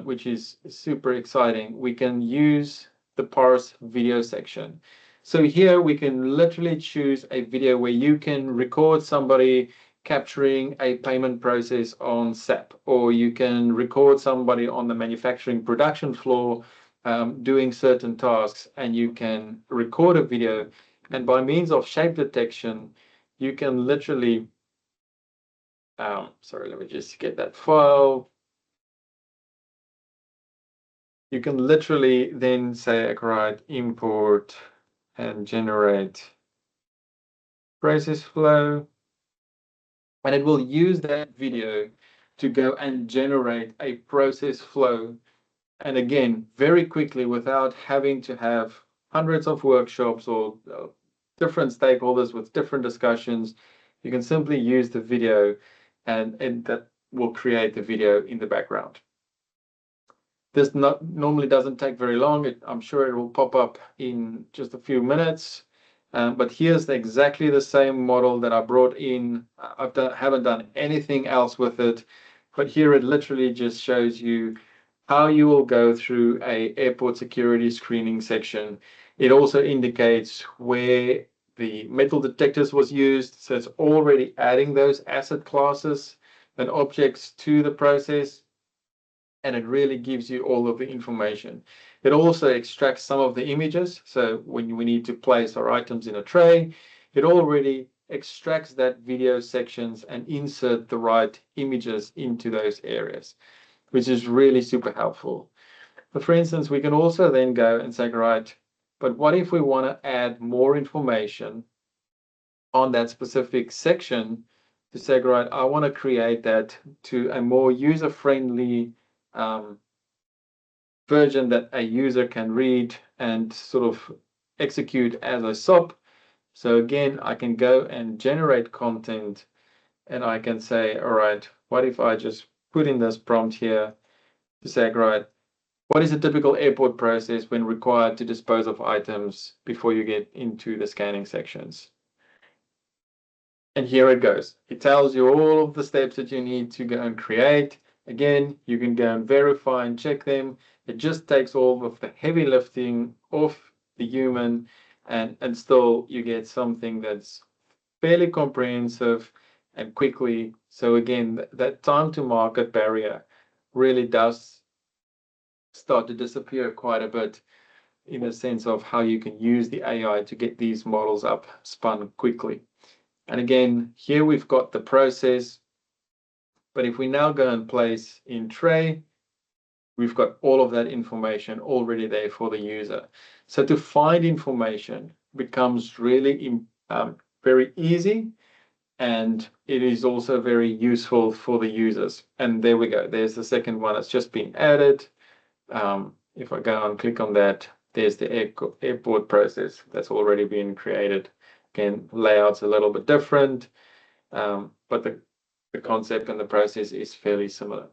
which is super exciting, we can use the parse video section. So here we can literally choose a video where you can record somebody capturing a payment process on SAP, or you can record somebody on the manufacturing production floor doing certain tasks, and you can record a video. And by means of shape detection, you can literally, sorry, let me just get that file. You can literally then say, right, import and generate process flow. And it will use that video to go and generate a process flow. And again, very quickly, without having to have hundreds of workshops or different stakeholders with different discussions, you can simply use the video and that will create the video in the background. This normally doesn't take very long. I'm sure it will pop up in just a few minutes. But here's exactly the same model that I brought in. Haven't done anything else with it. But here it literally just shows you how you will go through a airport security screening section. It also indicates where the metal detectors was used. So it's already adding those asset classes and objects to the process. And it really gives you all of the information. It also extracts some of the images. So when we need to place our items in a tray, it already extracts that video sections and insert the right images into those areas, which is really super helpful. But for instance, we can also then go and say, right, but what if we want to add more information on that specific section to say, right, I want to create that to a more user-friendly version that a user can read and sort of execute as a SOP. So again, I can go and generate content, and I can say, all right, what if I just put in this prompt here to say, right, what is a typical airport process when required to dispose of items before you get into the scanning sections? And here it goes. It tells you all of the steps that you need to go and create. Again, you can go and verify and check them. It just takes all of the heavy lifting off the human, and still you get something that's fairly comprehensive and quickly. So again, that time to market barrier really does start to disappear quite a bit in the sense of how you can use the AI to get these models up spun quickly. And again, here we've got the process. But if we now go and place in tray, we've got all of that information already there for the user. So to find information becomes really very easy, and it is also very useful for the users. And there we go. There's the second one that's just been added. If I go and click on that, there's the airport process that's already been created. Again, layout's a little bit different, but the concept and the process is fairly similar.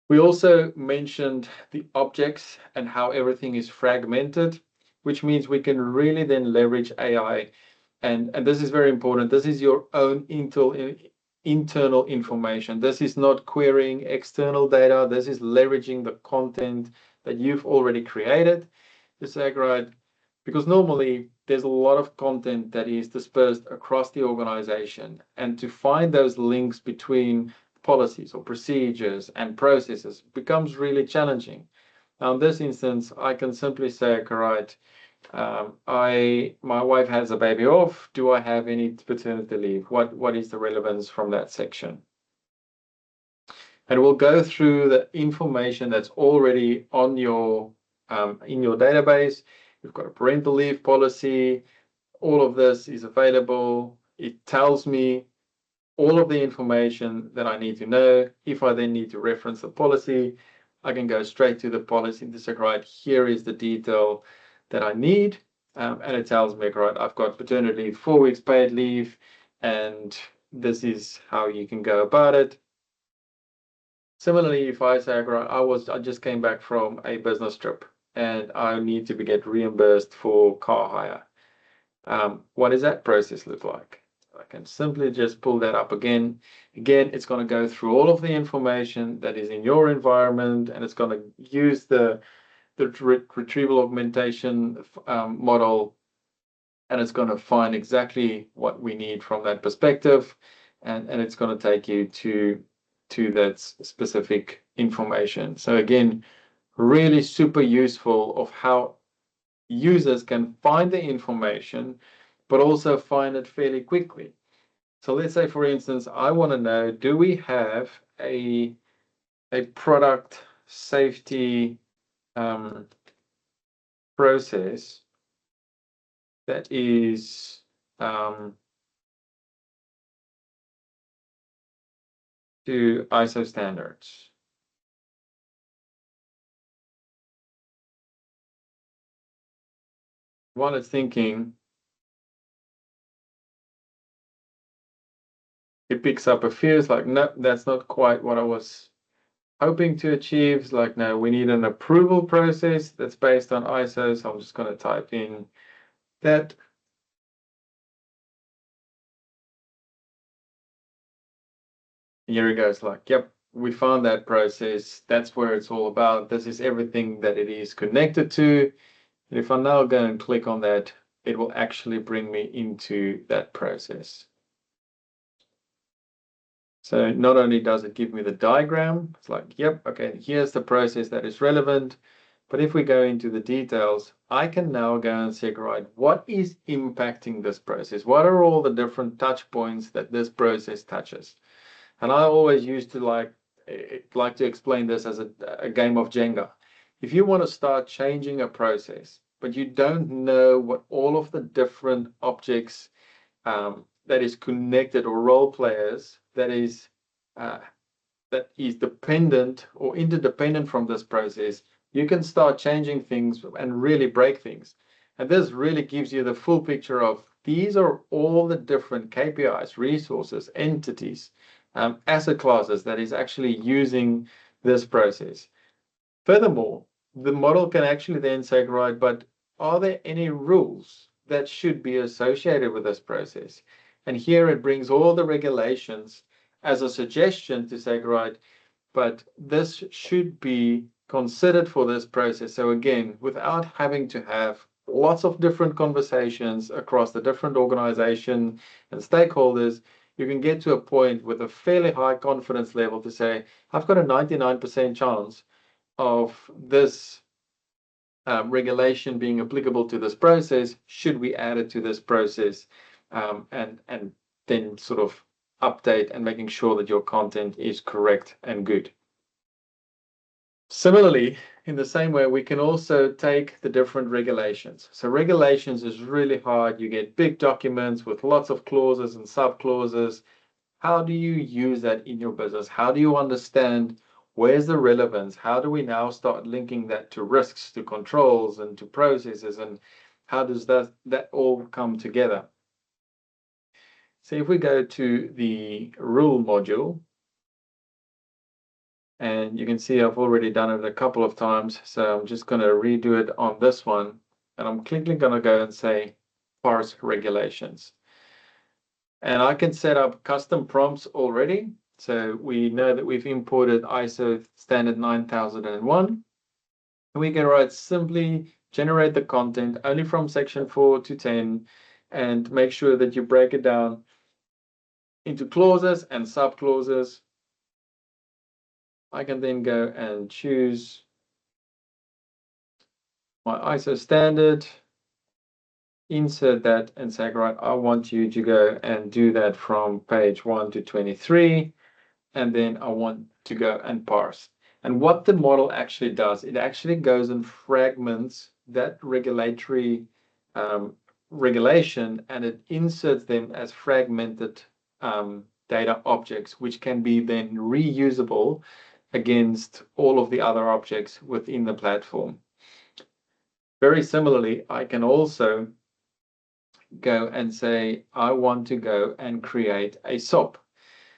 We also mentioned the objects and how everything is fragmented, which means we can really then leverage AI. And this is very important. This is your own internal information. This is not querying external data. This is leveraging the content that you've already created to say, right, because normally there's a lot of content that is dispersed across the organization, and to find those links between policies or procedures and processes becomes really challenging. Now, in this instance, I can simply say, okay, right, my wife has a baby off. Do I have any paternity leave? What is the relevance from that section? And we'll go through the information that's already on your in your database. You've got a parental leave policy. All of this is available. It tells me all of the information that I need to know. If I then need to reference the policy, I can go straight to the policy and say, right, here is the detail that I need. And it tells me, right, I've got paternity leave, 4 weeks paid leave, and this is how you can go about it. Similarly, if I say, right, I just came back from a business trip and I need to get reimbursed for car hire. What does that process look like? I can simply just pull that up again. Again, it's going to go through all of the information that is in your environment, and it's going to use the retrieval augmentation model, and it's going to find exactly what we need from that perspective, and it's going to take you to that specific information. So again, really super useful of how users can find the information, but also find it fairly quickly. So let's say, for instance, I want to know, do we have a product safety process that is to ISO standards? While it's thinking, it picks up a few. It's like, no, that's not quite what I was hoping to achieve. It's like, no, we need an approval process that's based on ISO. So I'm just going to type in that. Here it goes, like, yep, we found that process. That's where it's all about. This is everything that it is connected to. And if I now go and click on that, it will actually bring me into that process. So not only does it give me the diagram, it's like, yep, okay, here's the process that is relevant. But if we go into the details, I can now go and say, right, what is impacting this process? What are all the different touch points that this process touches? And I always used to like to explain this as a game of Jenga. If you want to start changing a process, but you don't know what all of the different objects that is connected, or role players that is dependent or interdependent from this process, you can start changing things and really break things. And this really gives you the full picture of these are all the different KPIs, resources, entities, asset classes that is actually using this process. Furthermore, the model can actually then say, right, but are there any rules that should be associated with this process? And here it brings all the regulations as a suggestion to say, right, but this should be considered for this process. So again, without having to have lots of different conversations across the different organization and stakeholders, you can get to a point with a fairly high confidence level to say, I've got a 99% chance of this regulation being applicable to this process. Should we add it to this process? And then sort of update and making sure that your content is correct and good. Similarly, in the same way, we can also take the different regulations. So regulations is really hard. You get big documents with lots of clauses and sub-clauses. How do you use that in your business? How do you understand where's the relevance? How do we now start linking that to risks, to controls, and to processes? And how does that all come together? So if we go to the rule module, and you can see I've already done it a couple of times, so I'm just going to redo it on this one, and I'm quickly going to go and say parse regulations. And I can set up custom prompts already. So we know that we've imported ISO standard 9001. And we can write simply generate the content only from section 4 to 10, and make sure that you break it down into clauses and sub-clauses. I can then go and choose my ISO standard, insert that and say, right, I want you to go and do that from page 1 to 23. And then I want to go and parse. And what the model actually does, it actually goes and fragments that regulatory regulation, and it inserts them as fragmented data objects, which can be then reusable against all of the other objects within the platform. Very similarly, I can also go and say, I want to go and create a SOP.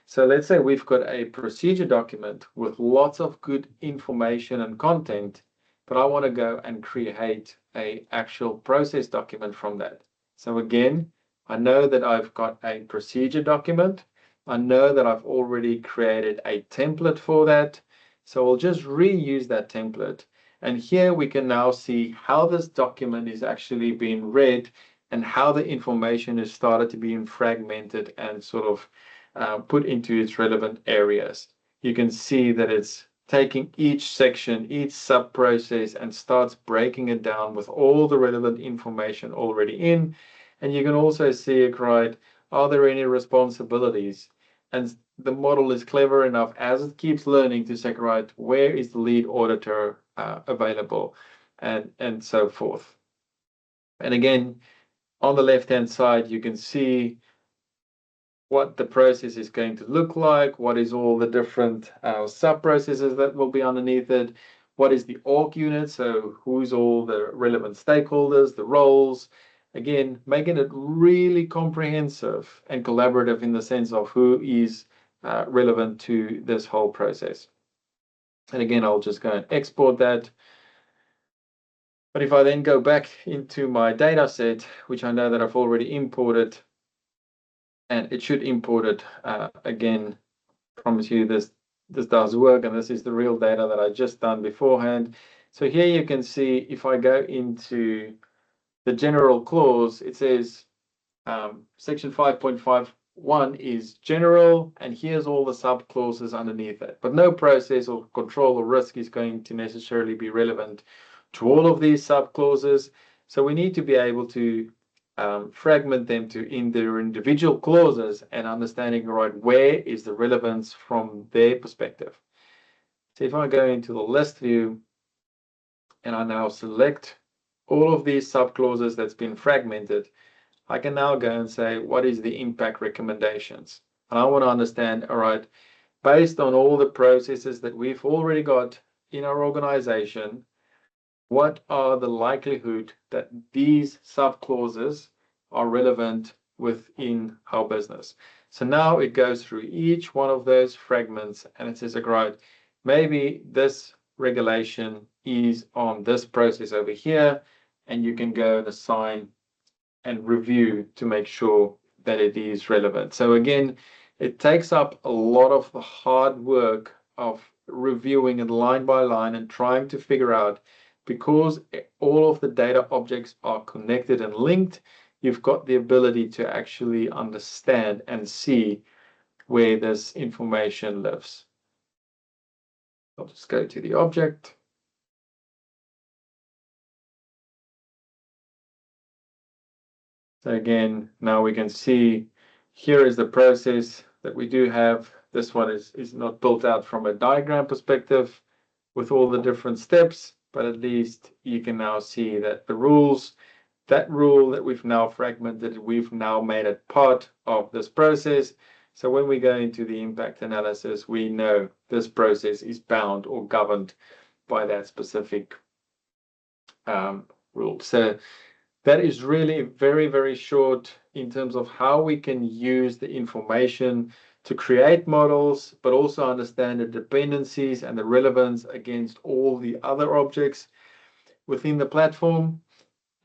So let's say we've got a procedure document with lots of good information and content, but I want to go and create an actual process document from that. So again, I know that I've got a procedure document. I know that I've already created a template for that. So I'll just reuse that template. And here we can now see how this document is actually being read and how the information has started to be fragmented and sort of put into its relevant areas. You can see that it's taking each section, each sub-process, and starts breaking it down with all the relevant information already in. And you can also see it, right, are there any responsibilities? And the model is clever enough as it keeps learning to say, right, where is the lead auditor available, and so forth. And again, on the left-hand side, you can see what the process is going to look like, what is all the different sub-processes that will be underneath it, what is the org unit, so who's all the relevant stakeholders, the roles. Again, making it really comprehensive and collaborative in the sense of who is relevant to this whole process. And again, I'll just go and export that. But if I then go back into my data set, which I know that I've already imported, and it should import it again. Promise you this does work, and this is the real data that I just done beforehand. So here you can see if I go into the general clause, it says section 5.51 is general, and here's all the sub clauses underneath it. But no process or control or risk is going to necessarily be relevant to all of these sub clauses. So we need to be able to fragment them to in their individual clauses and understanding, right, where is the relevance from their perspective. So if I go into the list view and I now select all of these sub clauses that's been fragmented, I can now go and say, what is the impact recommendations? And I want to understand, all right, based on all the processes that we've already got in our organization, what are the likelihood that these sub clauses are relevant within our business? So now it goes through each one of those fragments and it says, right, maybe this regulation is on this process over here, and you can go and assign and review to make sure that it is relevant. So again, it takes up a lot of the hard work of reviewing it line by line and trying to figure out, because all of the data objects are connected and linked, you've got the ability to actually understand and see where this information lives. I'll just go to the object. So again, now we can see here is the process that we do have. This one is not built out from a diagram perspective with all the different steps, but at least you can now see that the rules, that rule that we've now fragmented, we've now made it part of this process. So when we go into the impact analysis, we know this process is bound or governed by that specific rule. So that is really very, very short in terms of how we can use the information to create models, but also understand the dependencies and the relevance against all the other objects within the platform.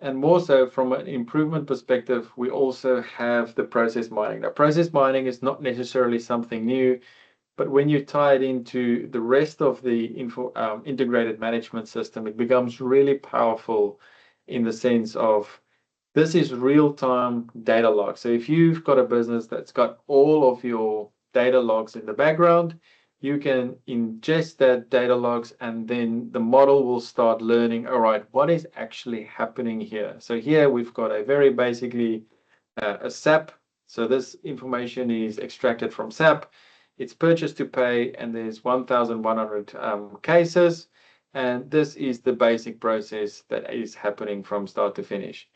And more so from an improvement perspective, we also have the process mining. Now, process mining is not necessarily something new, but when you tie it into the rest of the integrated management system, it becomes really powerful in the sense of this is real-time data logs. So if you've got a business that's got all of your data logs in the background, you can ingest that data logs, and then the model will start learning, all right, what is actually happening here? So here we've got a very basically a SAP. So this information is extracted from SAP. It's purchase to pay, and there's 1,100 cases. And this is the basic process that is happening from start to finish.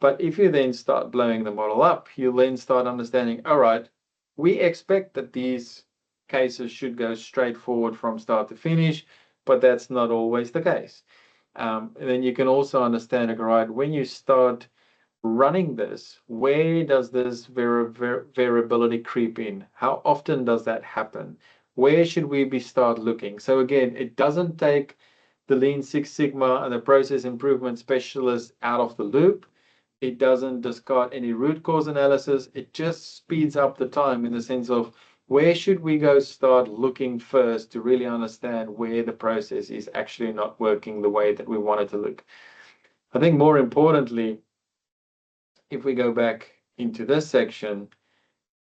But if you then start blowing the model up, you then start understanding, all right, we expect that these cases should go straight forward from start to finish, but that's not always the case. And then you can also understand, all right, when you start running this, where does this variability creep in? How often does that happen? Where should we start looking? So again, it doesn't take the Lean Six Sigma and the process improvement specialist out of the loop. It doesn't discard any root cause analysis. It just speeds up the time in the sense of where should we go start looking first to really understand where the process is actually not working the way that we want it to look. I think more importantly, if we go back into this section,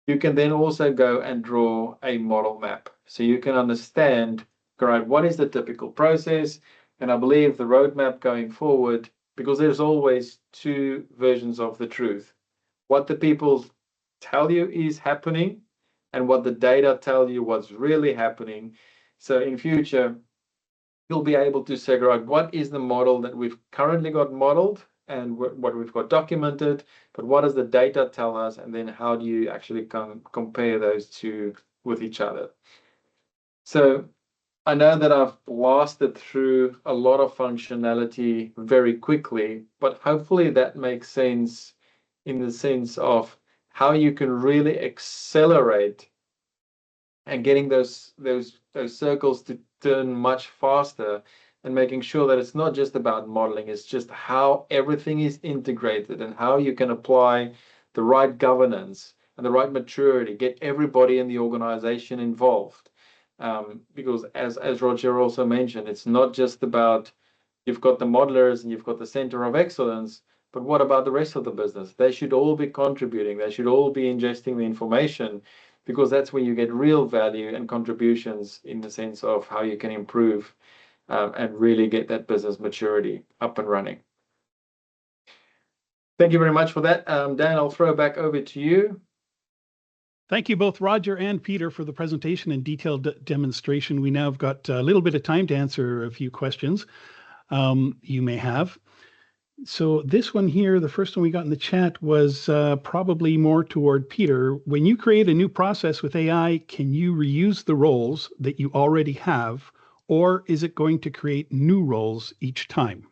you can then also go and draw a model map. So you can understand, right, what is the typical process? And I believe the roadmap going forward, because there's always two versions of the truth. What the people tell you is happening and what the data tell you what's really happening. So in future, you'll be able to say, right, what is the model that we've currently got modeled and what we've got documented, but what does the data tell us? And then how do you actually compare those two with each other? So I know that I've blasted through a lot of functionality very quickly, but hopefully that makes sense in the sense of how you can really accelerate and getting those circles to turn much faster, and making sure that it's not just about modeling, it's just how everything is integrated and how you can apply the right governance and the right maturity, get everybody in the organization involved. Because as Roger also mentioned, it's not just about you've got the modelers and you've got the center of excellence, but what about the rest of the business? They should all be contributing. They should all be ingesting the information, because that's where you get real value and contributions in the sense of how you can improve and really get that business maturity up and running. Thank you very much for that. Dan, I'll throw back over to you. Thank you both Roger and Pieter for the presentation and detailed demonstration. We now have got a little bit of time to answer a few questions you may have. So this one here, the first one we got in the chat was probably more toward Pieter. When you create a new process with AI, can you reuse the roles that you already have, or is it going to create new roles each time?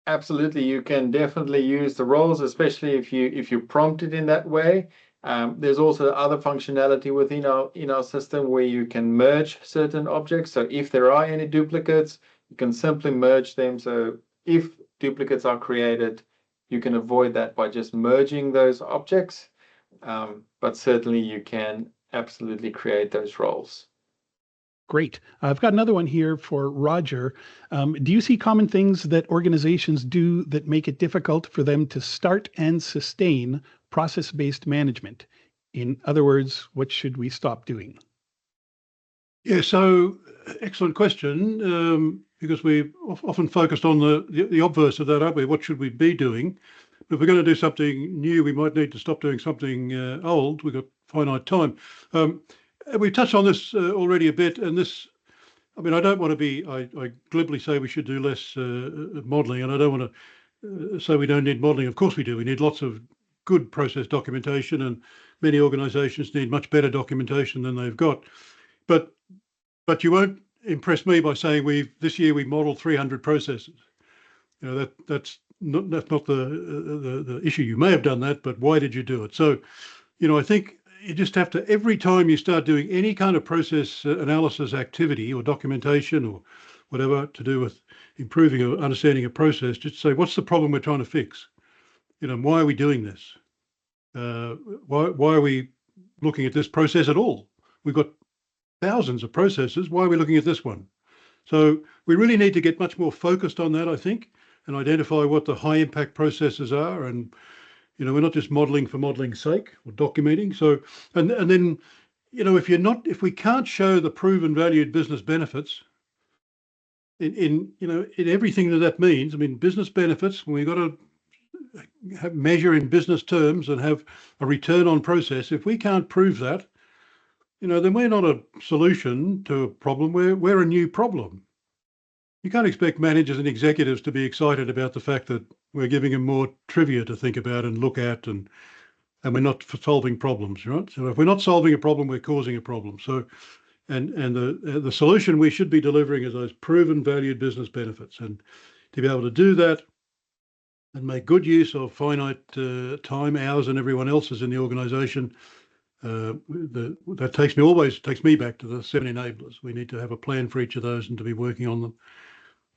Absolutely, you can definitely use the roles, especially if you prompt it in that way. There's also other functionality within our system where you can merge certain objects. So if there are any duplicates, you can simply merge them. So if duplicates are created, you can avoid that by just merging those objects. But certainly you can absolutely create those roles. Great. I've got another one here for Roger. Do you see common things that organizations do that make it difficult for them to start and sustain process-based management? In other words, what should we stop doing? Yeah, so excellent question, because we've often focused on the obverse of that, aren't we? What should we be doing? If we're going to do something new, we might need to stop doing something old. We've got finite time. We've touched on this already a bit, and this, I mean, I don't want to be, I glibly say we should do less modeling, and I don't want to say we don't need modeling. Of course we do. We need lots of good process documentation, and many organizations need much better documentation than they've got. But you won't impress me by saying this year we modeled 300 processes. You know, that's not the issue. You may have done that, but why did you do it? So, you know, I think you just have to, every time you start doing any kind of process analysis activity or documentation or whatever to do with improving or understanding a process, just say, what's the problem we're trying to fix? You know, why are we doing this? Why are we looking at this process at all? We've got thousands of processes. Why are we looking at this one? So we really need to get much more focused on that, I think, and identify what the high impact processes are, and We're not just modeling for modeling's sake or documenting. So, and then, if we can't show the proven valued business benefits in everything that means, I mean, business benefits, we've got to measure in business terms and have a return on process. If we can't prove that, then we're not a solution to a problem. We're a new problem. You can't expect managers and executives to be excited about the fact that we're giving them more trivia to think about and look at, and we're not solving problems, right? So if we're not solving a problem, we're causing a problem. So, and the solution we should be delivering is those proven valued business benefits, and to be able to do that and make good use of finite time, hours, and everyone else's in the organisation. That takes me back to the 7 enablers. We need to have a plan for each of those and to be working on them.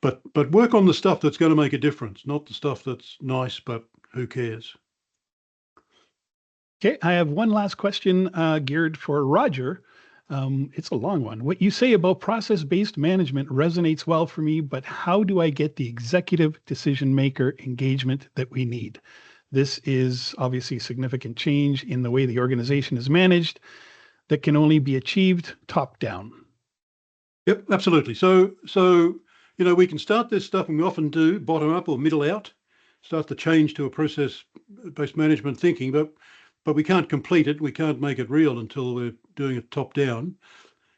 But work on the stuff that's going to make a difference, not the stuff that's nice, but who cares? Okay, I have one last question geared for Roger. It's a long one. What you say about process-based management resonates well for me, but how do I get the executive decision maker engagement that we need? This is obviously significant change in the way the organization is managed that can only be achieved top down. Yep, absolutely. So we can start this stuff, and we often do bottom up or middle out, start the change to a process-based management thinking, but we can't complete it. We can't make it real until we're doing it top down.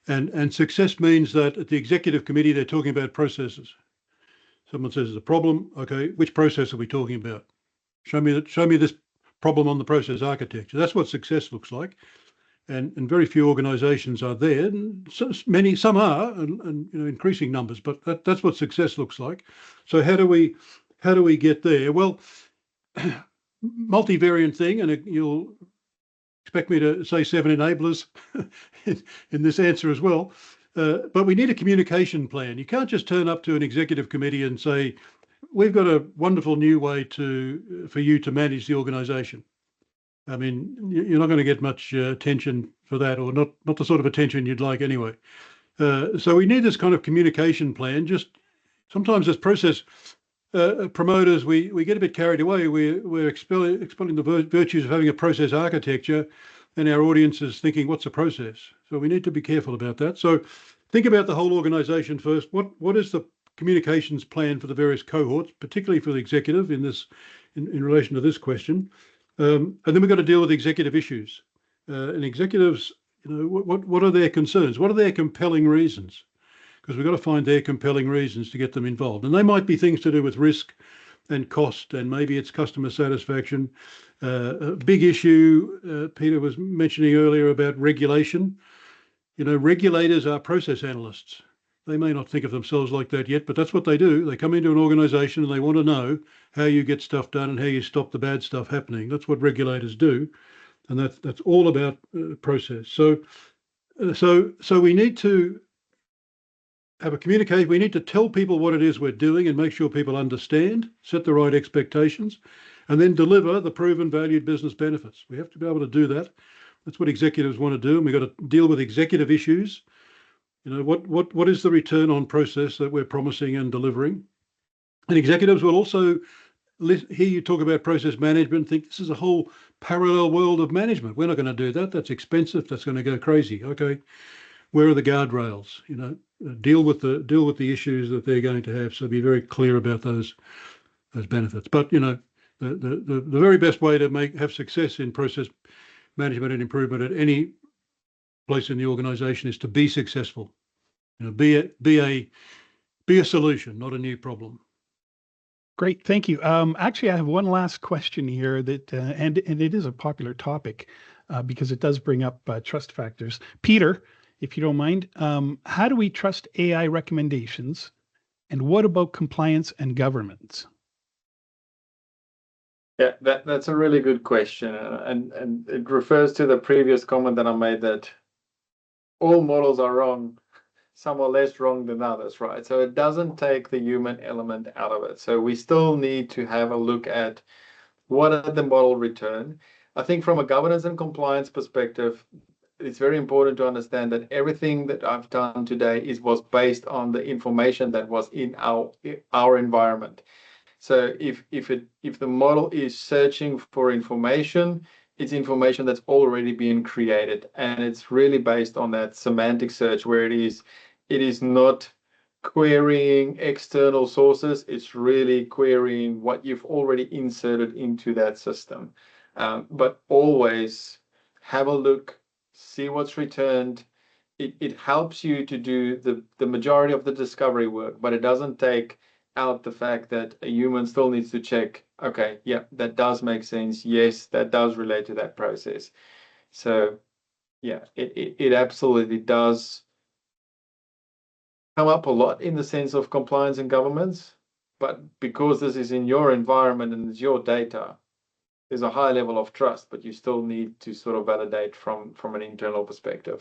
And success means that at the executive committee, they're talking about processes. Someone says there's a problem. Okay, which process are we talking about? Show me this problem on the process architecture. That's what success looks like. And very few organizations are there. And some are, and increasing numbers, but that's what success looks like. So how do we get there? Well, multivariant thing, and you'll expect me to say 7 enablers in this answer as well. But we need a communication plan. You can't just turn up to an executive committee and say, we've got a wonderful new way for you to manage the organization. I mean, you're not going to get much attention for that, or not the sort of attention you'd like anyway. So we need this kind of communication plan. Just sometimes as process promoters, we get a bit carried away. We're exploiting the virtues of having a process architecture, and our audience is thinking, what's a process? So we need to be careful about that. So think about the whole organization first. What is the communications plan for the various cohorts, particularly for the executive in relation to this question? And then we've got to deal with executive issues. And executives, what are their concerns? What are their compelling reasons? Because we've got to find their compelling reasons to get them involved. And they might be things to do with risk and cost, and maybe it's customer satisfaction. A big issue, Peter was mentioning earlier about regulation. Regulators are process analysts. They may not think of themselves like that yet, but that's what they do. They come into an organization and they want to know how you get stuff done and how you stop the bad stuff happening. That's what regulators do. And that's all about process. So we need to have a communication. We need to tell people what it is we're doing and make sure people understand, set the right expectations, and then deliver the proven valued business benefits. We have to be able to do that. That's what executives want to do. And we've got to deal with executive issues. What is the return on process that we're promising and delivering? And executives will also hear you talk about process management, think this is a whole parallel world of management. We're not going to do that. That's expensive. That's going to go crazy. Okay, where are the guardrails? Deal with the issues that they're going to have. So be very clear about those benefits. But the very best way to have success in process management and improvement at any place in the organization is to be successful. Be a solution, not a new problem. Great, thank you. Actually, I have one last question here that, and it is a popular topic because it does bring up trust factors. Peter, if you don't mind, how do we trust AI recommendations, and what about compliance and governance? Yeah, that's a really good question, and it refers to the previous comment that I made that all models are wrong. Some are less wrong than others, right? So it doesn't take the human element out of it. So we still need to have a look at what did the model return. I think from a governance and compliance perspective, it's very important to understand that everything that I've done today was based on the information that was in our environment. So if the model is searching for information, it's information that's already been created, and it's really based on that semantic search where it is not querying external sources. It's really querying what you've already inserted into that system. But always have a look, see what's returned. It helps you to do the majority of the discovery work, but it doesn't take out the fact that a human still needs to check, okay, yeah, that does make sense. Yes, that does relate to that process. So yeah, it absolutely does come up a lot in the sense of compliance and governments, but because this is in your environment and it's your data, there's a high level of trust, but you still need to sort of validate from an internal perspective.